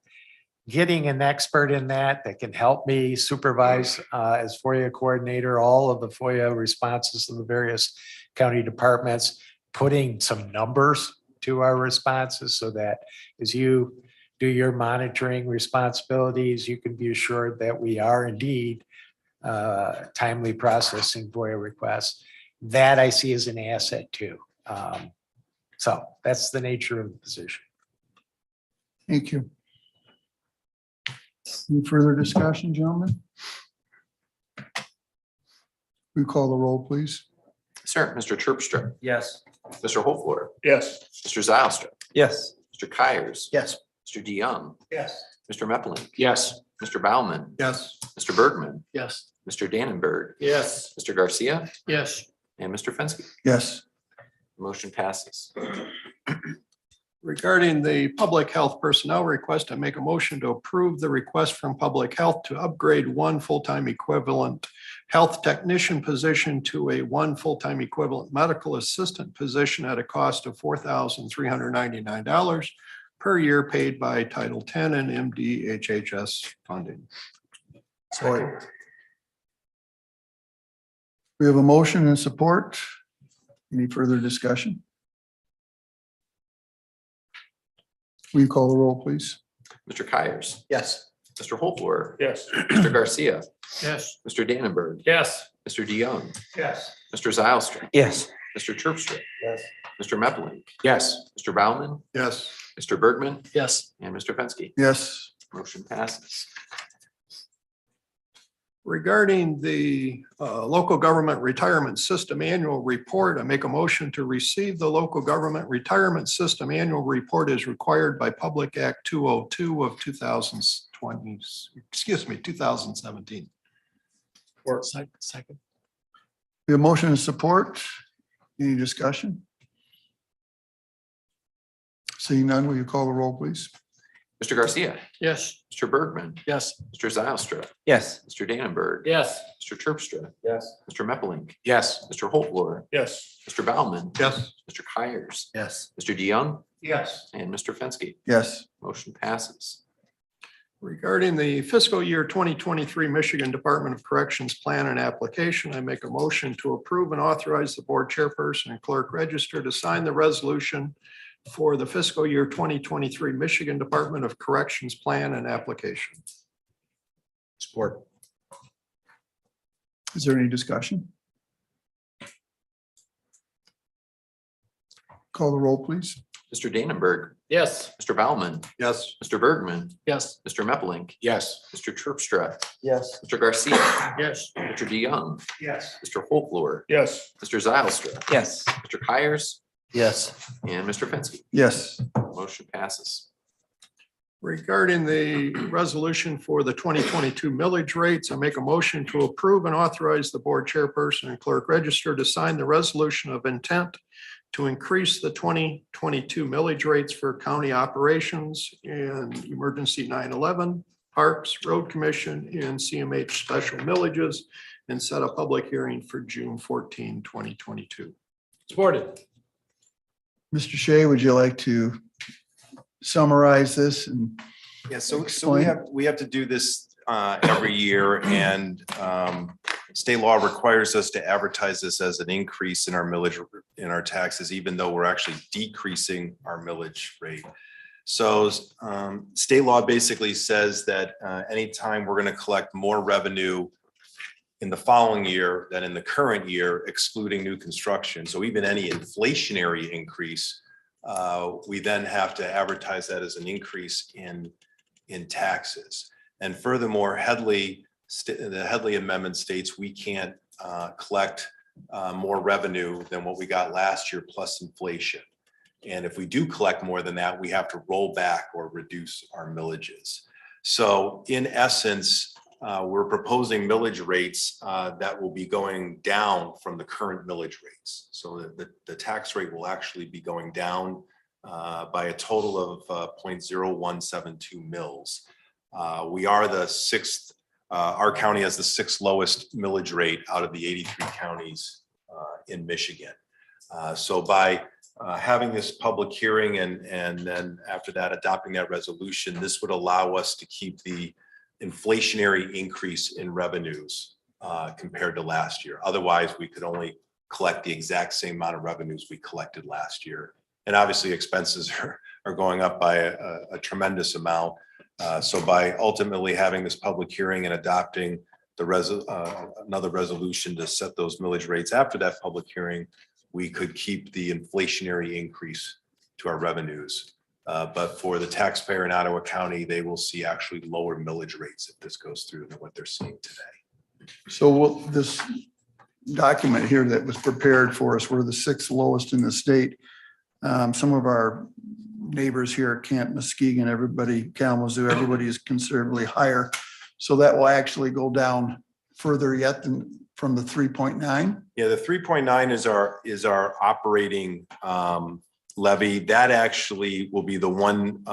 Getting an expert in that can help me supervise as FOIA coordinator, all of the FOIA responses to the various county departments, putting some numbers to our responses so that as you do your monitoring responsibilities, you can be assured that we are indeed timely processing FOIA requests. That I see as an asset too. So that's the nature of the position. Thank you. Any further discussion, gentlemen? We call the roll, please. Sir, Mr. Terpstra, Yes. Mr. Hofler, Yes. Mr. Zylstra, Yes. Mr. Kyers. Yes. Mr. DeYoung, Yes. Mr. Meppelink, Yes. Mr. Baumann, Yes. Mr. Bergman, Yes. Mr. Dannenberg, Yes. Mr. Garcia, Yes. and Mr. Fenske. Yes. Motion passes. Regarding the public health personnel request, I make a motion to approve the request from public health to upgrade one full-time equivalent health technician position to a one full-time equivalent medical assistant position at a cost of $4,399 per year paid by Title 10 and MDHHS funding. We have a motion and support. Any further discussion? Will you call the roll, please? Mr. Kyers, Yes. Mr. Hofler, Yes. Mr. Garcia, Yes. Mr. Dannenberg, Yes. Mr. DeYoung, Yes. Mr. Zylstra, Yes. Mr. Terpstra, Yes. Mr. Meppelink, Yes. Mr. Baumann, Yes. Mr. Bergman, Yes. and Mr. Fenske. Yes. Motion passes. Regarding the local government retirement system annual report, I make a motion to receive the local government retirement system annual report as required by Public Act 202 of 2017. Or second. We have motion and support. Any discussion? Seeing none, will you call the roll, please? Mr. Garcia, Yes. Mr. Bergman, Yes. Mr. Zylstra, Yes. Mr. Dannenberg, Yes. Mr. Terpstra, Yes. Mr. Meppelink, Yes. Mr. Hofler, Yes. Mr. Baumann, Yes. Mr. Kyers, Yes. Mr. DeYoung, Yes. and Mr. Fenske. Yes. Motion passes. Regarding the fiscal year 2023 Michigan Department of Corrections plan and application, I make a motion to approve and authorize the board chairperson and clerk register to sign the resolution for the fiscal year 2023 Michigan Department of Corrections plan and application. Support. Is there any discussion? Call the roll, please. Mr. Dannenberg, Yes. Mr. Baumann, Yes. Mr. Bergman, Yes. Mr. Meppelink, Yes. Mr. Terpstra, Yes. Mr. Garcia, Yes. Mr. DeYoung, Yes. Mr. Hofler, Yes. Mr. Zylstra, Yes. Mr. Kyers, Yes. and Mr. Fenske. Yes. Motion passes. Regarding the resolution for the 2022 millage rates, I make a motion to approve and authorize the board chairperson and clerk register to sign the resolution of intent to increase the 2022 millage rates for county operations and emergency 911, parks, road commission, and CMH special millages, and set a public hearing for June 14, 2022. Supported. Mr. Shea, would you like to summarize this? And Yeah, so Explain. we have to do this every year, and state law requires us to advertise this as an increase in our millage, in our taxes, even though we're actually decreasing our millage rate. So state law basically says that anytime we're going to collect more revenue in the following year than in the current year, excluding new construction, so even any inflationary increase, we then have to advertise that as an increase in taxes. And furthermore, the Headley Amendment states we can't collect more revenue than what we got last year plus inflation. And if we do collect more than that, we have to roll back or reduce our millages. So in essence, we're proposing millage rates that will be going down from the current millage rates. So the tax rate will actually be going down by a total of 0.0172 mils. We are the sixth, our county has the sixth lowest millage rate out of the 83 counties in Michigan. So by having this public hearing and then after that adopting that resolution, this would allow us to keep the inflationary increase in revenues compared to last year. Otherwise, we could only collect the exact same amount of revenues we collected last year. And obviously expenses are going up by a tremendous amount. So by ultimately having this public hearing and adopting another resolution to set those millage rates after that public hearing, we could keep the inflationary increase to our revenues. But for the taxpayer in Ottawa County, they will see actually lower millage rates if this goes through than what they're seeing today. So this document here that was prepared for us, we're the sixth lowest in the state. Some of our neighbors here at Camp Muskegon, everybody, Kalamazoo, everybody is considerably higher. So that will actually go down further yet than from the 3.9. Yeah, the 3.9 is our operating levy. That actually will be the one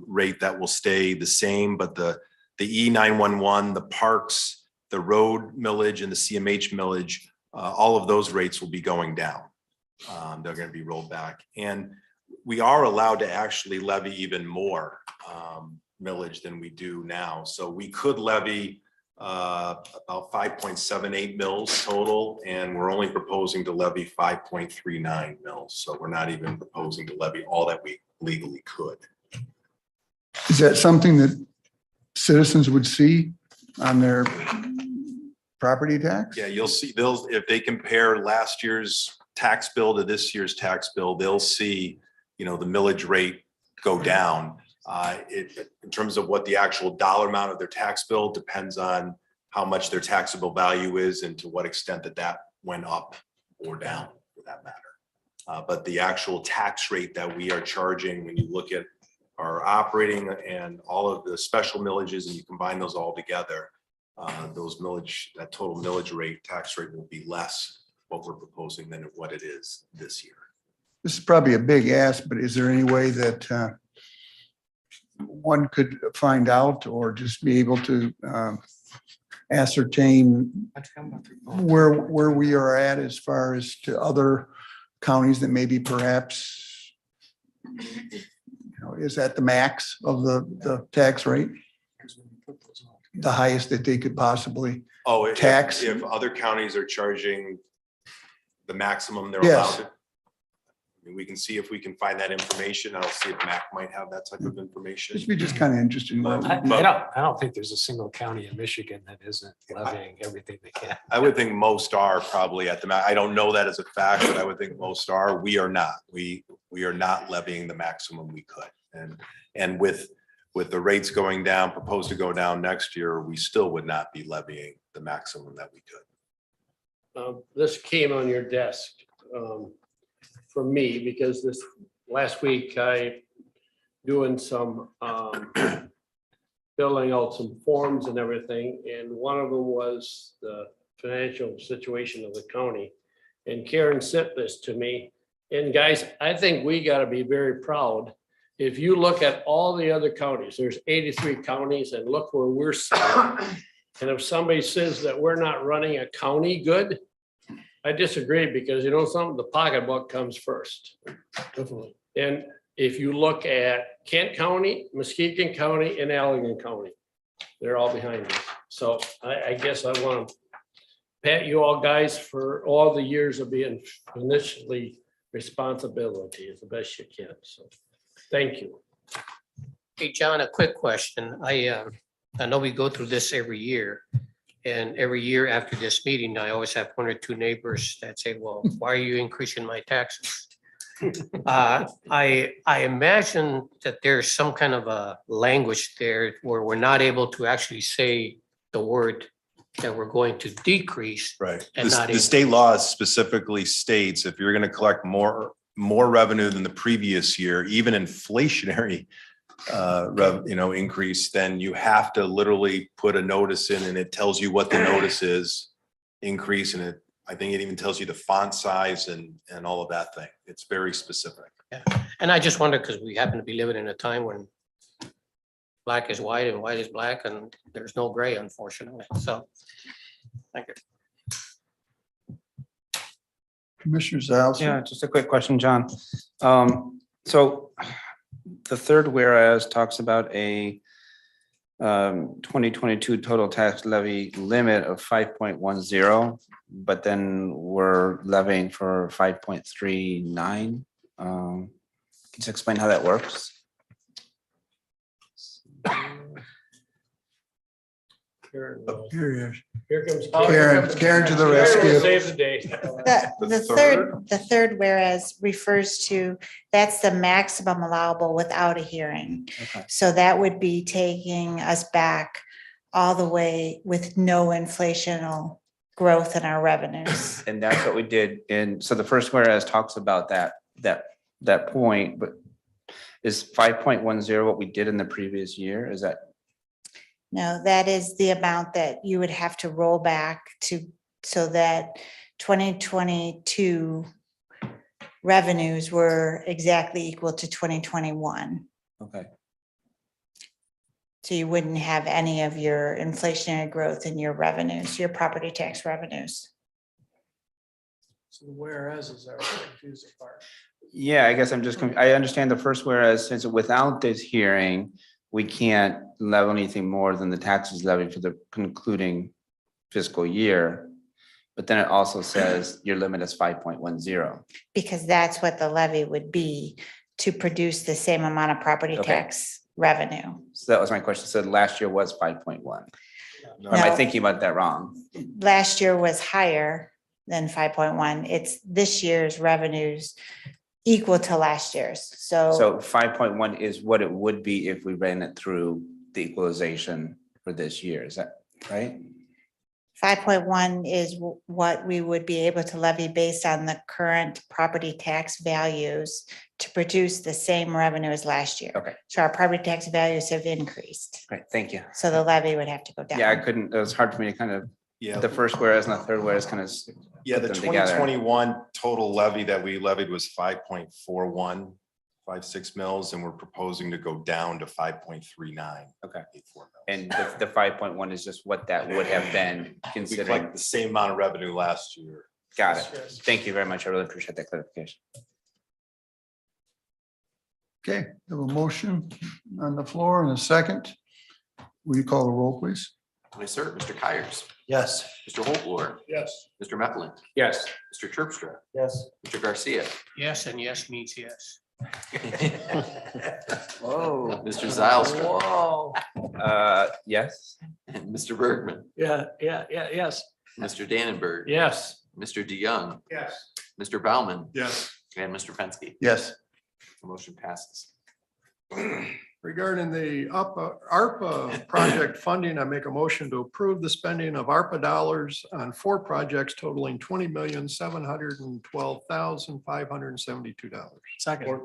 rate that will stay the same, but the E911, the parks, the road millage and the CMH millage, all of those rates will be going down. They're going to be rolled back. And we are allowed to actually levy even more millage than we do now. So we could levy about 5.78 mils total, and we're only proposing to levy 5.39 mils. So we're not even proposing to levy all that we legally could. Is that something that citizens would see on their property tax? Yeah, you'll see, if they compare last year's tax bill to this year's tax bill, they'll see, the millage rate go down. In terms of what the actual dollar amount of their tax bill depends on how much their taxable value is and to what extent that went up or down for that matter. But the actual tax rate that we are charging, when you look at our operating and all of the special millages and you combine those all together, that total millage rate, tax rate will be less what we're proposing than what it is this year. This is probably a big ask, but is there any way that one could find out or just be able to ascertain where we are at as far as to other counties that maybe perhaps is at the max of the tax rate, the highest that they could possibly tax? If other counties are charging the maximum they're Yes. allowed to. I mean, we can see if we can find that information. I'll see if Mac might have that type of information. Just be kind of interested in what. I don't think there's a single county in Michigan that isn't levying everything they can. I would think most are probably at the max. I don't know that as a fact, but I would think most are. We are not. We are not levying the maximum we could. And with the rates going down, proposed to go down next year, we still would not be levying the maximum that we could. This came on your desk for me because this last week I doing some filling out some forms and everything, and one of them was the financial situation of the county. And Karen sent this to me. And guys, I think we got to be very proud. If you look at all the other counties, there's 83 counties, and look where we're sitting. And if somebody says that we're not running a county good, I disagree, because something, the pocketbook comes first. Definitely. And if you look at Kent County, Muskegon County, and Allegan County, they're all behind us. So I guess I want to pat you all guys for all the years of being initially responsibility as the best you can. So thank you. Hey, John, a quick question. I know we go through this every year. And every year after this meeting, I always have one or two neighbors that say, well, why are you increasing my taxes? I imagine that there's some kind of a language there where we're not able to actually say the word that we're going to decrease. Right. And not The state law specifically states if you're going to collect more revenue than the previous year, even inflationary increase, then you have to literally put a notice in and it tells you what the notice is increase, and I think it even tells you the font size and all of that thing. It's very specific. Yeah, and I just wonder, because we happen to be living in a time when black is white and white is black, and there's no gray, unfortunately. So, thank you. Commissioner Zalesky. Yeah, just a quick question, John. So the third whereas talks about a 2022 total tax levy limit of 5.10, but then we're levying for 5.39. Can you explain how that works? Here comes Karen to the rescue. Save the day. The third whereas refers to, that's the maximum allowable without a hearing. Okay. So that would be taking us back all the way with no inflational growth in our revenues. And that's what we did. And so the first whereas talks about that point, but is 5.10 what we did in the previous year? Is that? No, that is the amount that you would have to roll back to, so that 2022 revenues were exactly equal to 2021. Okay. So you wouldn't have any of your inflationary growth in your revenues, your property tax revenues. So whereas is our confusing part. Yeah, I guess I'm just, I understand the first whereas, since without this hearing, we can't levy anything more than the taxes levied for the concluding fiscal year. But then it also says your limit is 5.10. Because that's what the levy would be to produce the same amount of property Okay. tax revenue. So that was my question. So last year was 5.1. Or am I No. thinking about that wrong? Last year was higher than 5.1. It's this year's revenues equal to last year's. So 5.1 is what it would be if we ran it through the equalization for this year. Is that right? 5.1 is what we would be able to levy based on the current property tax values to produce the same revenue as last year. Okay. So our property tax values have increased. Great, thank you. So the levy would have to go down. Yeah, I couldn't, it was hard for me to kind of, the first whereas and the third whereas kind of. Yeah, the put them together. 2021 total levy that we levied was 5.4156 mils, and we're proposing to go down to 5.39. Okay. And the 5.1 is just what that would have been We considering. collect the same amount of revenue last year. Got it. Thank you very much. I really appreciate that clarification. Okay, we have a motion on the floor and a second. Will you call the roll, please? Yes, sir. Mr. Kyers. Yes. Mr. Holtwar. Yes. Mr. Meppelin. Yes. Mr. Terpstra. Yes. Mr. Garcia. Yes, and yes means yes. Whoa. Mr. Zylstra. Whoa. Yes. And Mr. Bergman. Yes. Mr. Dannenberg. Yes. Mr. DeYoung. Yes. Mr. Baumann. Yes. And Mr. Fenske. Yes. The motion passes. Regarding the ARPA project funding, I make a motion to approve the spending of ARPA dollars on 4 projects totaling $20,712,572. Second.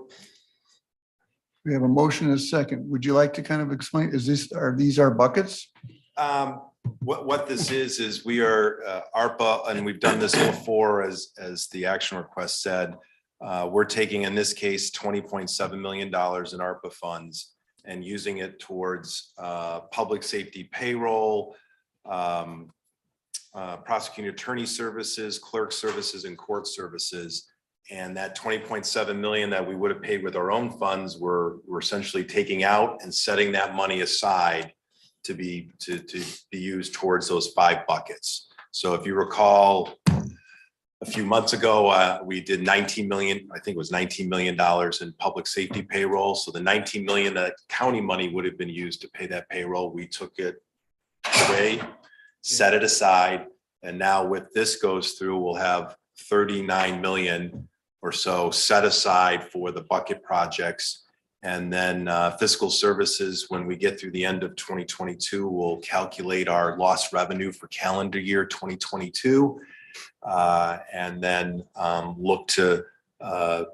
We have a motion and a second. Would you like to kind of explain, are these our buckets? What this is we are ARPA, and we've done this before as the action request said. We're taking, in this case, $20.7 million in ARPA funds and using it towards public safety payroll, prosecuting attorney services, clerk services, and court services. And that $20.7 million that we would have paid with our own funds, we're essentially taking out and setting that money aside to be used towards those 5 buckets. So if you recall, a few months ago, we did 19 million, I think it was $19 million in public safety payroll. So the 19 million that county money would have been used to pay that payroll, we took it away, set it aside. And now with this goes through, we'll have 39 million or so set aside for the bucket projects. And then fiscal services, when we get through the end of 2022, we'll calculate our lost revenue for calendar year 2022. And then look to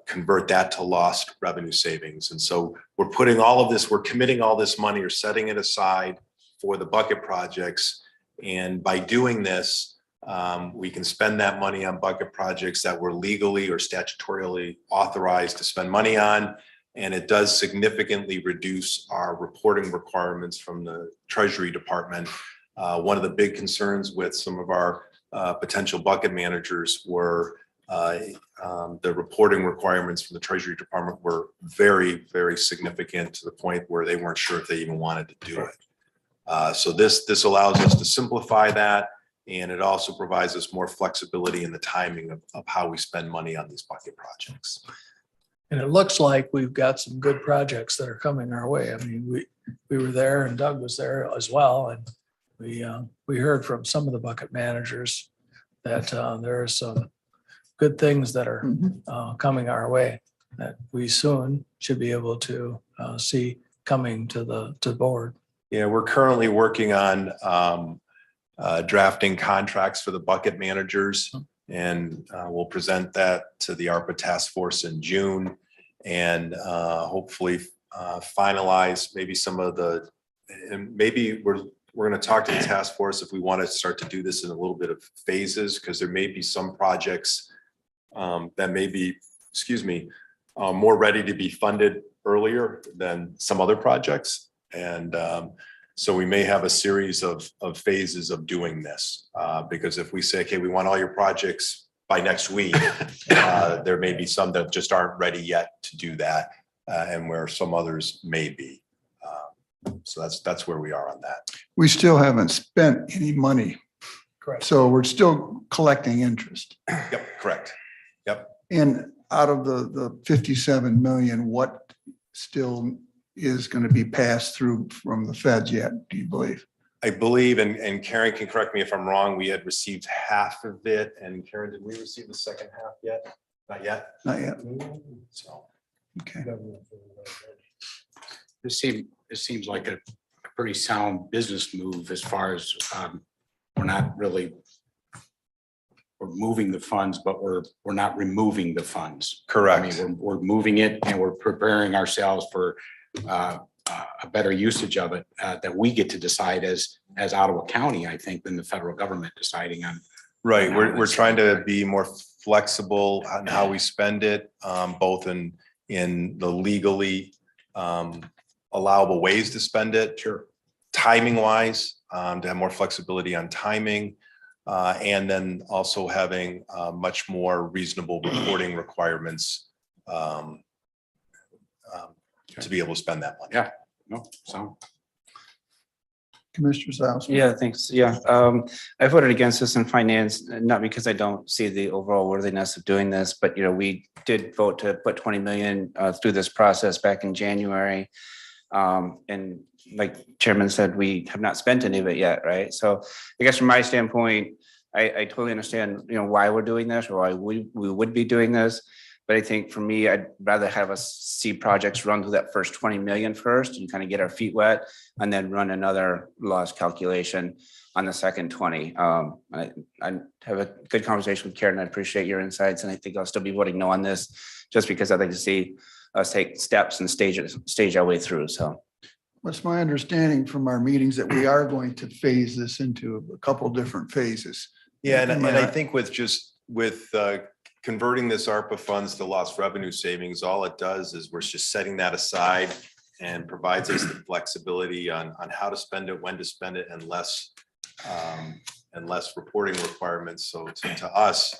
convert that to lost revenue savings. And so we're putting all of this, we're committing all this money or setting it aside for the bucket projects. And by doing this, we can spend that money on bucket projects that we're legally or statutorily authorized to spend money on. And it does significantly reduce our reporting requirements from the Treasury Department. One of the big concerns with some of our potential bucket managers were the reporting requirements from the Treasury Department were very, very significant to the point where they weren't sure if they even wanted to do it. So this allows us to simplify that, and it also provides us more flexibility in the timing of how we spend money on these bucket projects. And it looks like we've got some good projects that are coming our way. I mean, we were there and Doug was there as well. And we heard from some of the bucket managers that there are some good things that are coming our way that we soon should be able to see coming to the board. Yeah, we're currently working on drafting contracts for the bucket managers, and we'll present that to the ARPA task force in June, and hopefully finalize maybe some of the, and maybe we're going to talk to the task force if we want to start to do this in a little bit of phases, because there may be some projects that may be, more ready to be funded earlier than some other projects. And so we may have a series of phases of doing this, because if we say, okay, we want all your projects by next week, there may be some that just aren't ready yet to do that, and where some others may be. So that's where we are on that. We still haven't spent any money. Correct. So we're still collecting interest. Yep, correct. Yep. And out of the 57 million, what still is going to be passed through from the feds yet, do you believe? I believe, and Karen can correct me if I'm wrong, we had received half of it. And Karen, did we receive the second half yet? Not yet? Not yet. So. Okay. It seems like a pretty sound business move as far as we're not really, we're moving the funds, but we're not removing the funds. Correct. I mean, we're moving it and we're preparing ourselves for a better usage of it that we get to decide as Ottawa County, I think, than the federal government deciding on. Right. We're trying to be more flexible on how we spend it, both in the legally allowable ways to spend it. Sure. Timing wise, to have more flexibility on timing, and then also having much more reasonable reporting requirements to be able to spend that money. Yeah. No. So. Commissioner Zausman. Yeah, thanks. Yeah, I voted against this in finance, not because I don't see the overall worthiness of doing this, but we did vote to put 20 million through this process back in January. And like Chairman said, we have not spent any of it yet, right? So I guess from my standpoint, I totally understand, why we're doing this or why we would be doing this. But I think for me, I'd rather have us see projects run through that first 20 million first and kind of get our feet wet and then run another loss calculation on the second 20. I have a good conversation with Karen. I appreciate your insights. And I think I'll still be voting no on this just because I'd like to see us take steps and stage our way through. So. What's my understanding from our meetings that we are going to phase this into a couple different phases. Yeah, and I think with converting this ARPA funds to lost revenue savings, all it does is we're just setting that aside and provides us the flexibility on how to spend it, when to spend it, and less reporting requirements. So to us,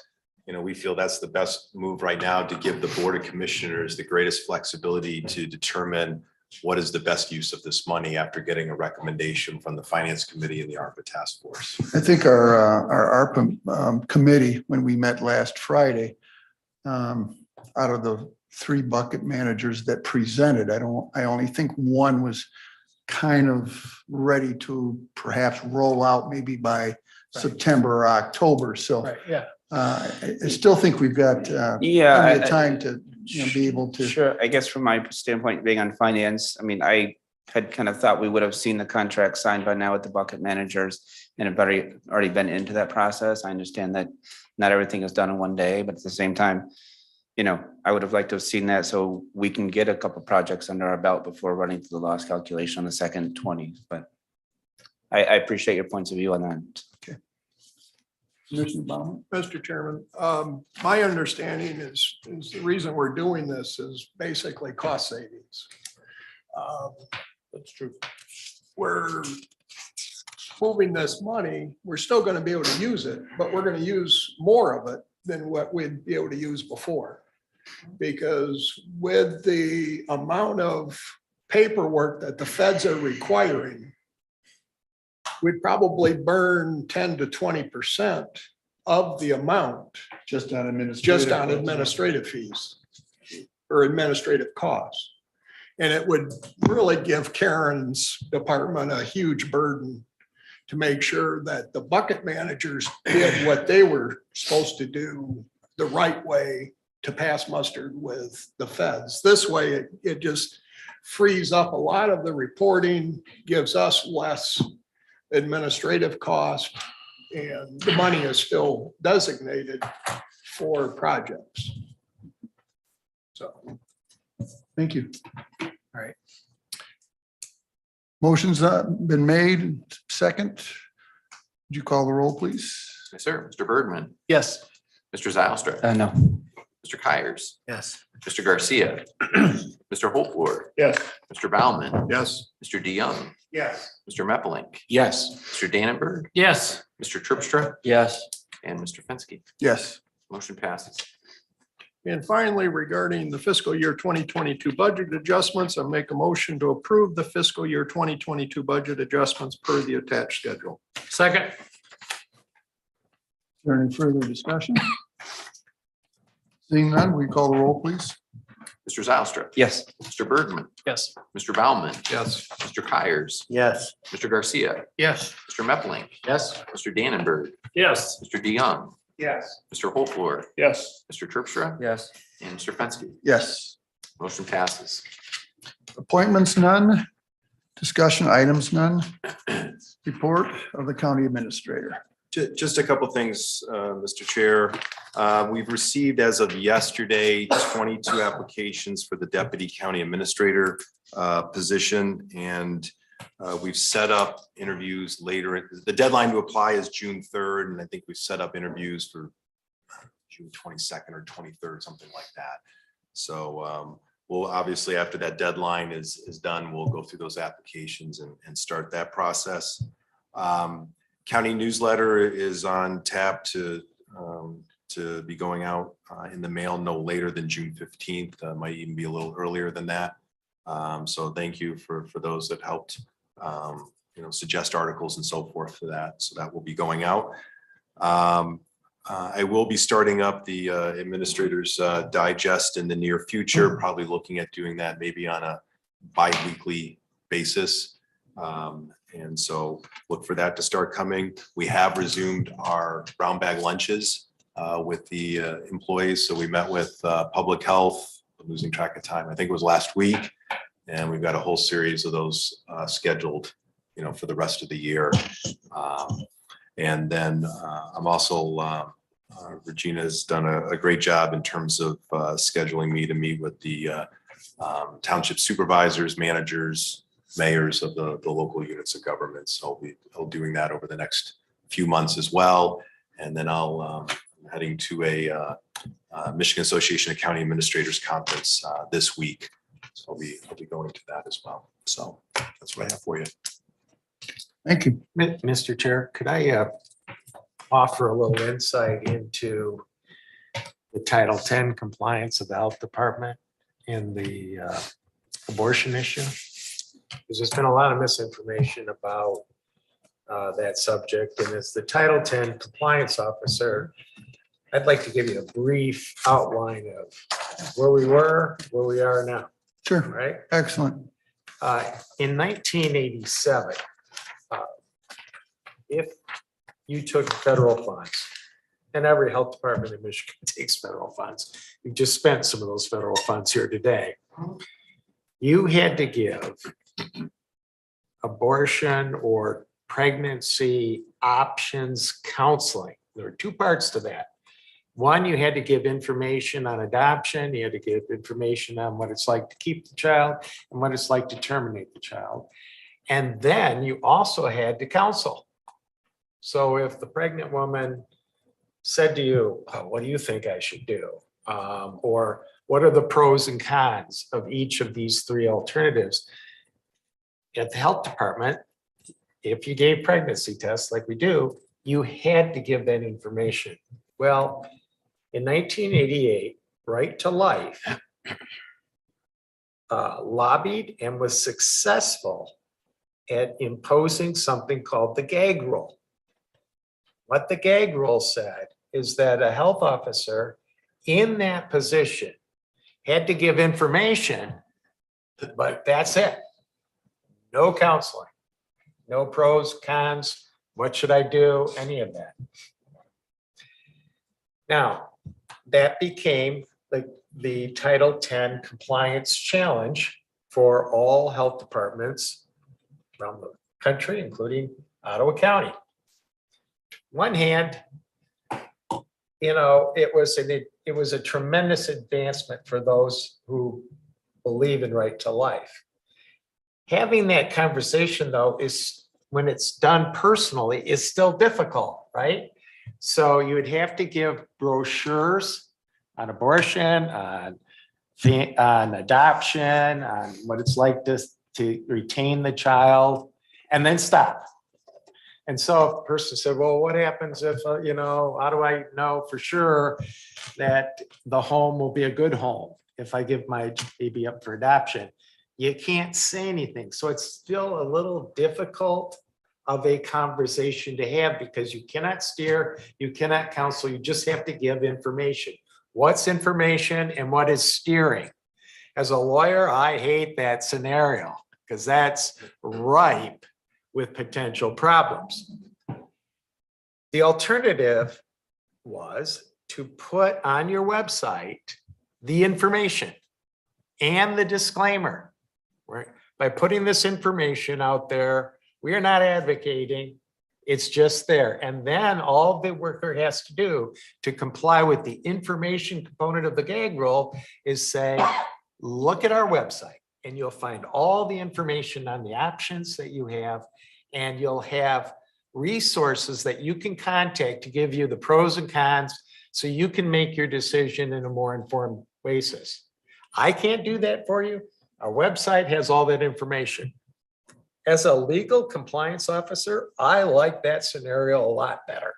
we feel that's the best move right now to give the Board of Commissioners the greatest flexibility to determine what is the best use of this money after getting a recommendation from the Finance Committee and the ARPA Task Force. I think our ARPA committee, when we met last Friday, out of the 3 bucket managers that presented, I only think one was kind of ready to perhaps roll out maybe by September or October. So I still think we've got plenty of time to be able to. Sure. I guess from my standpoint, being on finance, I mean, I had kind of thought we would have seen the contract signed by now with the bucket managers and have already been into that process. I understand that not everything is done in one day, but at the same time, I would have liked to have seen that so we can get a couple projects under our belt before running through the loss calculation on the second 20, but I appreciate your points of view on that. Commissioner Baumann? Mr. Chairman, my understanding is the reason we're doing this is basically cost savings. That's true. We're moving this money, we're still gonna be able to use it, but we're gonna use more of it than what we'd be able to use before. Because with the amount of paperwork that the feds are requiring, we'd probably burn 10 to 20% of the amount Just on administrative. just on administrative fees or administrative costs. And it would really give Karen's department a huge burden to make sure that the bucket managers did what they were supposed to do the right way to pass muster with the feds. This way, it just frees up a lot of the reporting, gives us less administrative cost, and the money is still designated for projects. So. Thank you. All right. Motion's been made. Second. Would you call the roll, please? Yes, sir. Mr. Bergman, Yes. Mr. Zylstra, No. Mr. Kyers, Yes. Mr. Garcia, Mr. Holtvor, Yes. Mr. Baumann, Yes. Mr. DeYoung, Yes. Mr. Meppelink, Yes. Mr. Dannenberg, Yes. Mr. Terpstra, Yes. and Mr. Fenske. Yes. Motion passes. And finally, regarding the fiscal year 2022 budget adjustments, I make a motion to approve the fiscal year 2022 budget adjustments per the attached schedule. Second. Is there any further discussion? Seeing none, we call the roll, please? Mr. Zylstra, Yes. Mr. Bergman, Yes. Mr. Baumann, Yes. Mr. Kyers, Yes. Mr. Garcia, Yes. Mr. Meppelink, Yes. Mr. Dannenberg, Yes. Mr. DeYoung, Yes. Mr. Holtvor, Yes. Mr. Terpstra, Yes. and Mr. Fenske. Yes. Motion passes. Appointments, none. Discussion items, none. Report of the county administrator. Just a couple things, Mr. Chair. We've received as of yesterday 22 applications for the deputy county administrator position. And we've set up interviews later. The deadline to apply is June 3rd. And I think we've set up interviews for June 22nd or 23rd, something like that. So we'll obviously, after that deadline is done, we'll go through those applications and start that process. County newsletter is on tap to be going out in the mail no later than June 15th. Might even be a little earlier than that. So thank you for those that helped, suggest articles and so forth for that. So that will be going out. I will be starting up the Administrator's Digest in the near future, probably looking at doing that maybe on a bi-weekly basis. And so look for that to start coming. We have resumed our brown bag lunches with the employees. So we met with public health, I'm losing track of time. I think it was last week. And we've got a whole series of those scheduled, for the rest of the year. And then I'm also, Regina's done a great job in terms of scheduling me to meet with the township supervisors, managers, mayors of the local units of government. So I'll be doing that over the next few months as well. And then I'm heading to a Michigan Association of County Administrators Conference this week. So I'll be going to that as well. So that's what I have for you. Thank you. Mr. Chair, could I offer a little insight into the Title 10 compliance of the Health Department in the abortion issue? Because there's been a lot of misinformation about that subject. And as the Title 10 compliance officer, I'd like to give you a brief outline of where we were, where we are now. Sure. Right? Excellent. In 1987, if you took federal funds, and every health department in Michigan takes federal funds, you just spent some of those federal funds here today. You had to give abortion or pregnancy options counseling. There are two parts to that. One, you had to give information on adoption, you had to give information on what it's like to keep the child and what it's like to terminate the child. And then you also had to counsel. So if the pregnant woman said to you, "Oh, what do you think I should do?" Or what are the pros and cons of each of these three alternatives? At the health department, if you gave pregnancy tests like we do, you had to give that information. Well, in 1988, Right to Life lobbied and was successful at imposing something called the Gag Rule. What the Gag Rule said is that a health officer in that position had to give information, but that's it. No counseling, no pros, cons, what should I do, any of that. Now, that became the Title 10 compliance challenge for all health departments around the country, including Ottawa County. One hand, it was a tremendous advancement for those who believe in right to life. Having that conversation, though, is when it's done personally, is still difficult, right? So you would have to give brochures on abortion, on adoption, on what it's like to retain the child, and then stop. And so if the person said, well, what happens if, how do I know for sure that the home will be a good home if I give my baby up for adoption? You can't say anything. So it's still a little difficult of a conversation to have because you cannot steer, you cannot counsel, you just have to give information. What's information and what is steering? As a lawyer, I hate that scenario because that's ripe with potential problems. The alternative was to put on your website the information and the disclaimer. Right? By putting this information out there, we are not advocating, it's just there. And then all the worker has to do to comply with the information component of the Gag Rule is say, look at our website and you'll find all the information on the options that you have, and you'll have resources that you can contact to give you the pros and cons so you can make your decision in a more informed basis. I can't do that for you. Our website has all that information. As a legal compliance officer, I like that scenario a lot better.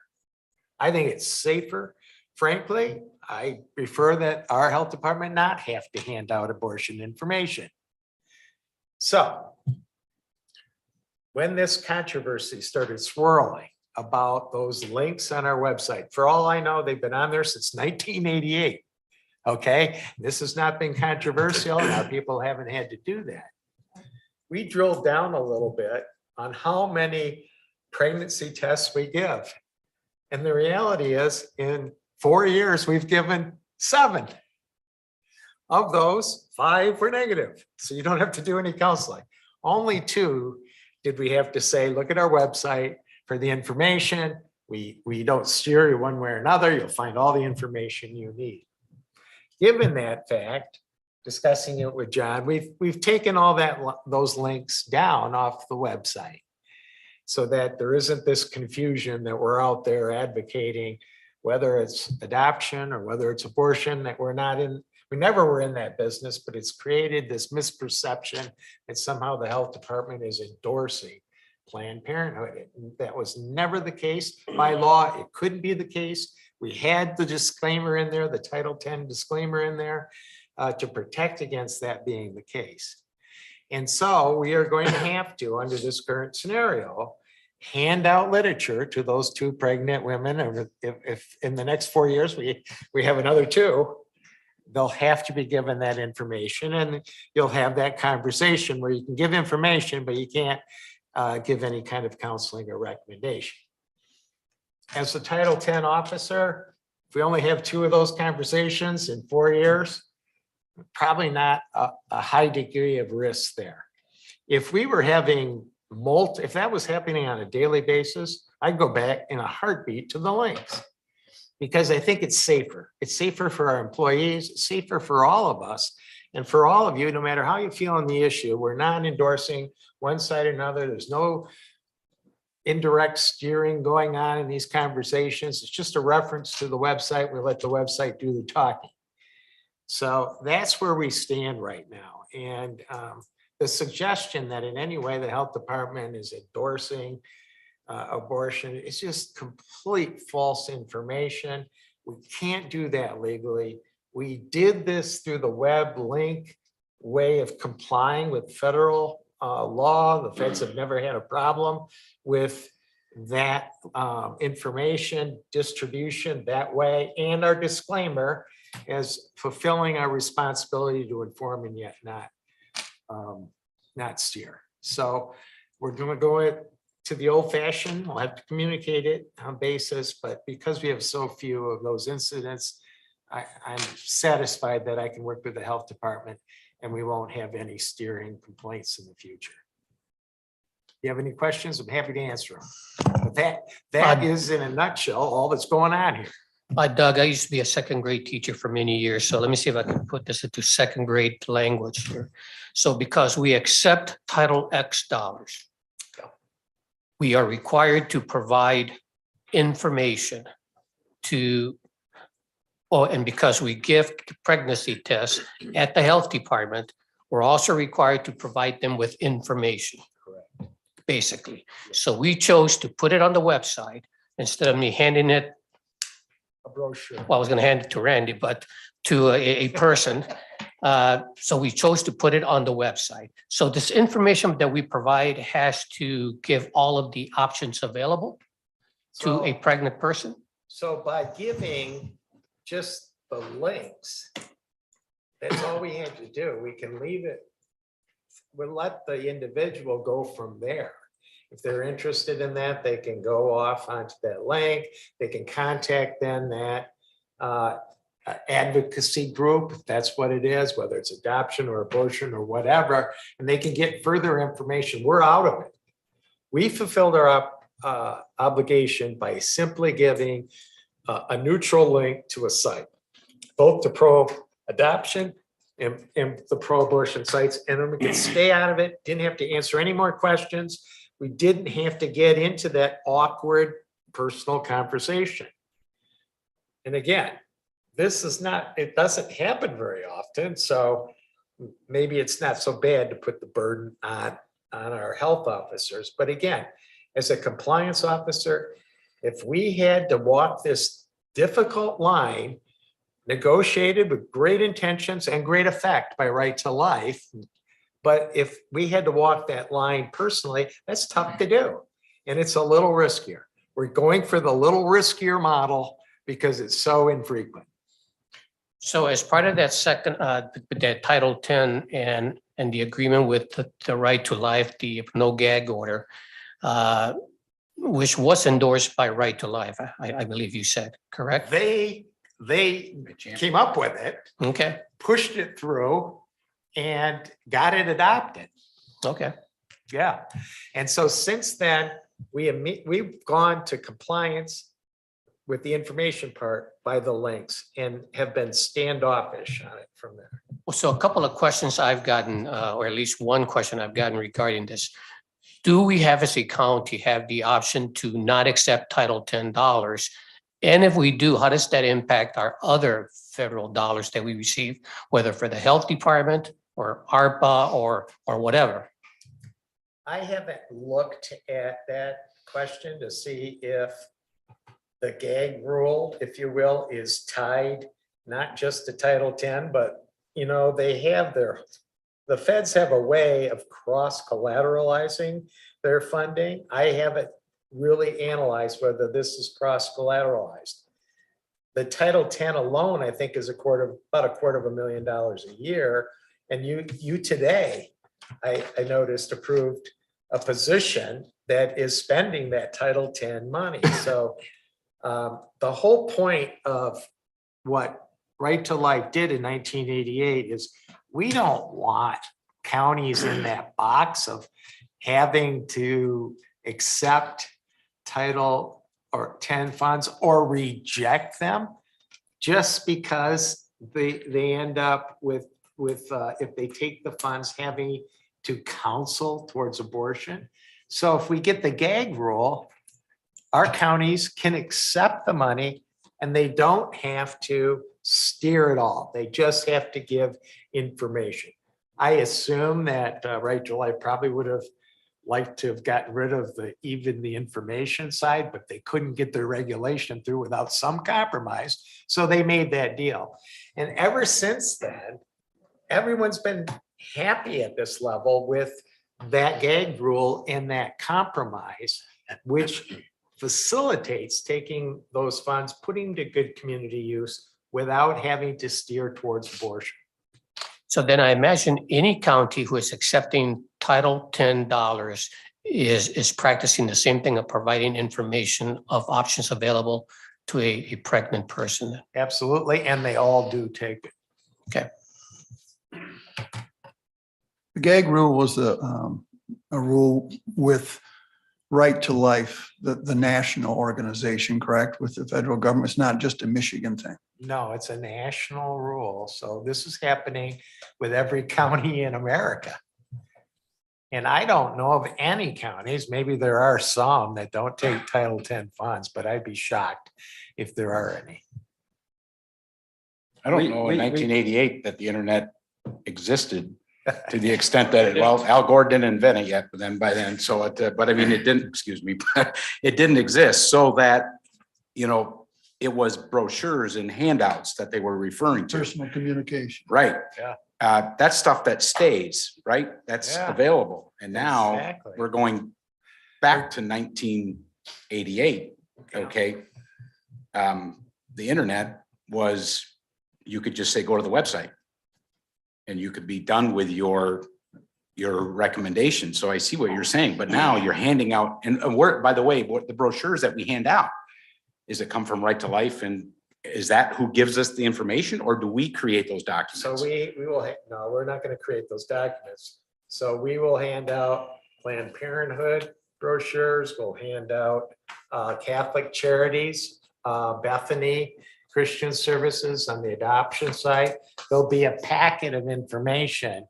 I think it's safer. Frankly, I prefer that our health department not have to hand out abortion information. So when this controversy started swirling about those links on our website, for all I know, they've been on there since 1988. Okay, this has not been controversial. Now people haven't had to do that. We drilled down a little bit on how many pregnancy tests we give. And the reality is in 4 years, we've given 7. Of those, 5 were negative. So you don't have to do any counseling. Only 2 did we have to say, look at our website for the information. We don't steer you one way or another. You'll find all the information you need. Given that fact, discussing it with John, we've taken all those links down off the website so that there isn't this confusion that we're out there advocating, whether it's adoption or whether it's abortion, that we never were in that business, but it's created this misperception that somehow the health department is endorsing Planned Parenthood. That was never the case. By law, it couldn't be the case. We had the disclaimer in there, the Title 10 disclaimer in there to protect against that being the case. And so we are going to have to, under this current scenario, hand out literature to those 2 pregnant women. And if in the next 4 years we have another 2, they'll have to be given that information, and you'll have that conversation where you can give information, but you can't give any kind of counseling or recommendation. As a Title 10 officer, if we only have 2 of those conversations in 4 years, probably not a high degree of risk there. If we were having if that was happening on a daily basis, I'd go back in a heartbeat to the links. because I think it's safer. It's safer for our employees, it's safer for all of us. And for all of you, no matter how you feel on the issue, we're not endorsing one side or another. There's no indirect steering going on in these conversations. It's just a reference to the website. We let the website do the talking. So that's where we stand right now. And the suggestion that in any way the health department is endorsing abortion is just complete false information. We can't do that legally. We did this through the web link way of complying with federal law. The feds have never had a problem with that information distribution that way, and our disclaimer as fulfilling our responsibility to inform and yet not steer. So we're going to go to the old fashioned. We'll have to communicate it on basis, but because we have so few of those incidents, I'm satisfied that I can work with the health department and we won't have any steering complaints in the future. If you have any questions, I'm happy to answer them. But that is in a nutshell all that's going on here. Doug, I used to be a second grade teacher for many years, so let me see if I can put this into second grade language here. So because we accept Title X dollars, we are required to provide information to, and because we give pregnancy tests at the health department, we're also required to provide them with information. Correct. Basically. So we chose to put it on the website instead of me handing it, A brochure. well, I was going to hand it to Randy, but to a person. So we chose to put it on the website. So this information that we provide has to give all of the options available to a pregnant person. So by giving just the links, that's all we have to do. We can leave it. We'll let the individual go from there. If they're interested in that, they can go off onto that link. They can contact then that advocacy group, if that's what it is, whether it's adoption or abortion or whatever, and they can get further information. We're out of it. We fulfilled our obligation by simply giving a neutral link to a site, both the pro-adoption and the pro-abortion sites, and then we could stay out of it, didn't have to answer any more questions. We didn't have to get into that awkward personal conversation. And again, this is not, it doesn't happen very often, so maybe it's not so bad to put the burden on our health officers. But again, as a compliance officer, if we had to walk this difficult line, negotiated with great intentions and great effect by Right to Life, but if we had to walk that line personally, that's tough to do. And it's a little riskier. We're going for the little riskier model because it's so infrequent. So as part of that second, that Title 10 and the agreement with the Right to Life, the no gag order, which was endorsed by Right to Life, I believe you said, correct? They came up with it. Okay. Pushed it through and got it adopted. Okay. Yeah. And so since then, we've gone to compliance with the information part by the links and have been standoffish on it from there. Well, so a couple of questions I've gotten, or at least one question I've gotten regarding this. Do we have as a county have the option to not accept Title $10? And if we do, how does that impact our other federal dollars that we receive, whether for the health department or ARPA or whatever? I haven't looked at that question to see if the gag rule, if you will, is tied not just to Title 10, but they have the feds have a way of cross collateralizing their funding. I haven't really analyzed whether this is cross collateralized. The Title 10 alone, I think, is about $250,000 a year. And you today, I noticed, approved a position that is spending that Title 10 money. So the whole point of what Right to Life did in 1988 is we don't want counties in that box of having to accept or 10 funds or reject them just because they end up with if they take the funds having to counsel towards abortion. So if we get the gag rule, our counties can accept the money and they don't have to steer it all. They just have to give information. I assume that Right to Life probably would have liked to have gotten rid of even the information side, but they couldn't get their regulation through without some compromise. So they made that deal. And ever since then, everyone's been happy at this level with that gag rule and that compromise, which facilitates taking those funds, putting to good community use without having to steer towards abortion. So then I imagine any county who is accepting Title $10 is practicing the same thing of providing information of options available to a pregnant person. Absolutely, and they all do take it. Okay. The gag rule was a rule with Right to Life, the national organization, correct, with the federal government. It's not just a Michigan thing. No, it's a national rule. So this is happening with every county in America. And I don't know of any counties, maybe there are some that don't take Title 10 funds, but I'd be shocked if there are any. I don't know in 1988 that the internet existed to the extent that, well, Al Gore didn't invent it yet, but then by then, so it, but I mean, it didn't, excuse me, but it didn't exist so that, you know, it was brochures and handouts that they were referring to. Personal communication. Right. Yeah. That's stuff that stays, right? That's Yeah. available. And now Exactly. we're going back to 1988, okay? The internet was, you could just say, go to the website and you could be done with your recommendation. So I see what you're saying, but now you're handing out, and we're, by the way, what the brochures that we hand out, is it come from Right to Life, and is that who gives us the information, or do we create those documents? So we will, no, we're not going to create those documents. So we will hand out Planned Parenthood brochures, we'll hand out Catholic Charities, Bethany, Christian Services on the adoption side. There'll be a packet of information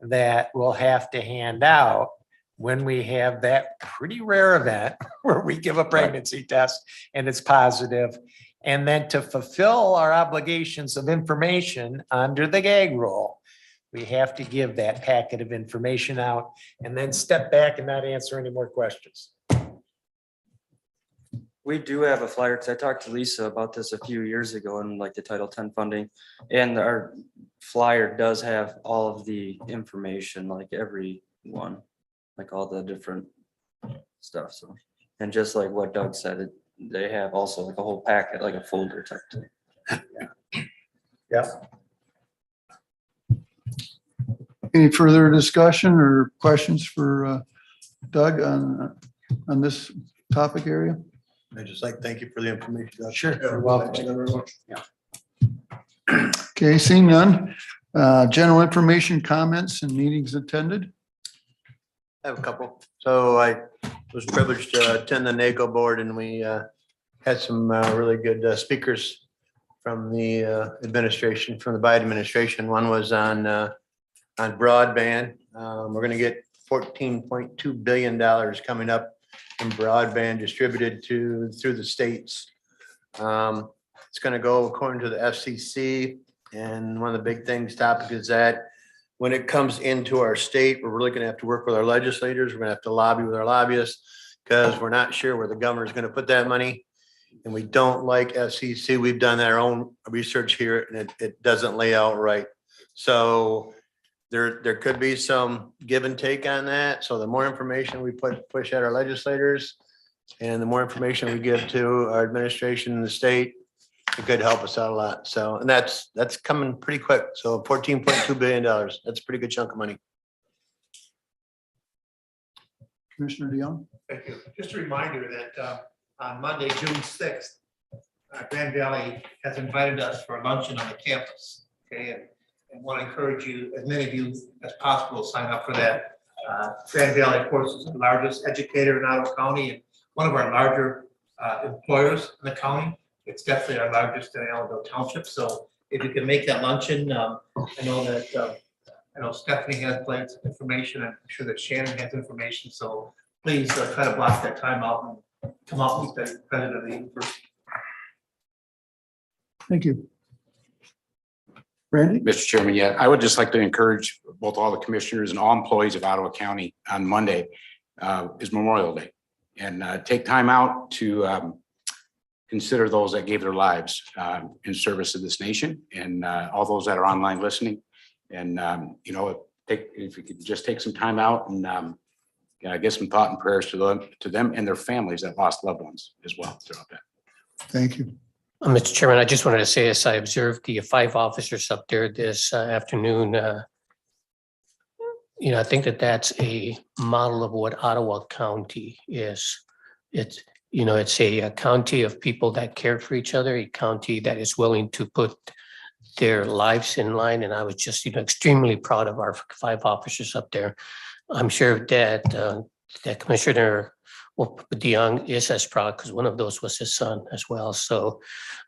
that we'll have to hand out when we have that pretty rare event where we give a pregnancy test and it's positive. And then to fulfill our obligations of information under the gag rule, we have to give that packet of information out and then step back and not answer any more questions. We do have a flyer, because I talked to Lisa about this a few years ago and like the Title 10 funding. And our flyer does have all of the information, like every one, like all the different stuff. So, and just like what Doug said, they have also like a whole packet, like a folder type thing. Yeah. Any further discussion or questions for Doug on this topic area? I just like, thank you for the information. Sure. You're welcome. Thank you very much. Okay, seeing none. General information, comments, and meetings attended. I have a couple. So I was privileged to attend the NACO board, and we had some really good speakers from the administration, from the Biden administration. One was on broadband. We're going to get $14.2 billion coming up in broadband distributed through the states. It's going to go according to the FCC. And one of the big topic is that when it comes into our state, we're really going to have to work with our legislators. We're going to have to lobby with our lobbyists because we're not sure where the governor is going to put that money. And we don't like FCC. We've done our own research here and it doesn't lay out right. So there could be some give and take on that. So the more information we push at our legislators and the more information we give to our administration in the state, it could help us out a lot. So, and that's coming pretty quick. So $14.2 billion, that's a pretty good chunk of money. Commissioner DeYoung. Thank you. Just a reminder that on Monday, June 6th, Grand Valley has invited us for a luncheon on the campus. Okay, and want to encourage you, as many of you as possible, sign up for that. Grand Valley, of course, is the largest educator in Ottawa County and one of our larger employers in the county. It's definitely our largest in Allendale Township, so if you can make that luncheon, I know that, I know Stephanie has plenty of information, I'm sure that Shannon has information, so please try to block that time out and come out with the president of the university. Thank you. Randy? Mr. Chairman, yeah, I would just like to encourage both all the commissioners and all employees of Ottawa County on Monday is Memorial Day. And take time out to consider those that gave their lives in service of this nation and all those that are online listening. And, you know, if you could just take some time out and get some thought and prayers to them and their families that lost loved ones as well throughout that. Thank you. Mr. Chairman, I just wanted to say, as I observed the 5 officers up there this afternoon, you know, I think that that's a model of what Ottawa County is. It's, you know, it's a county of people that care for each other, a county that is willing to put their lives in line. And I was just, you know, extremely proud of our 5 officers up there. I'm sure that that Commissioner DeYoung is as proud because one of those was his son as well. So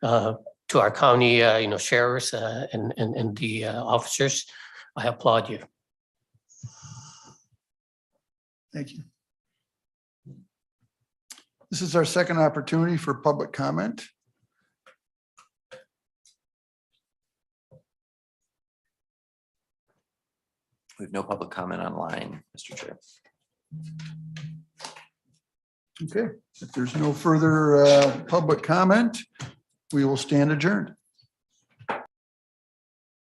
to our county, you know, sheriffs and the officers, I applaud you. Thank you. This is our second opportunity for public comment. We have no public comment online, Mr. Chair. Okay, if there's no further public comment, we will stand adjourned.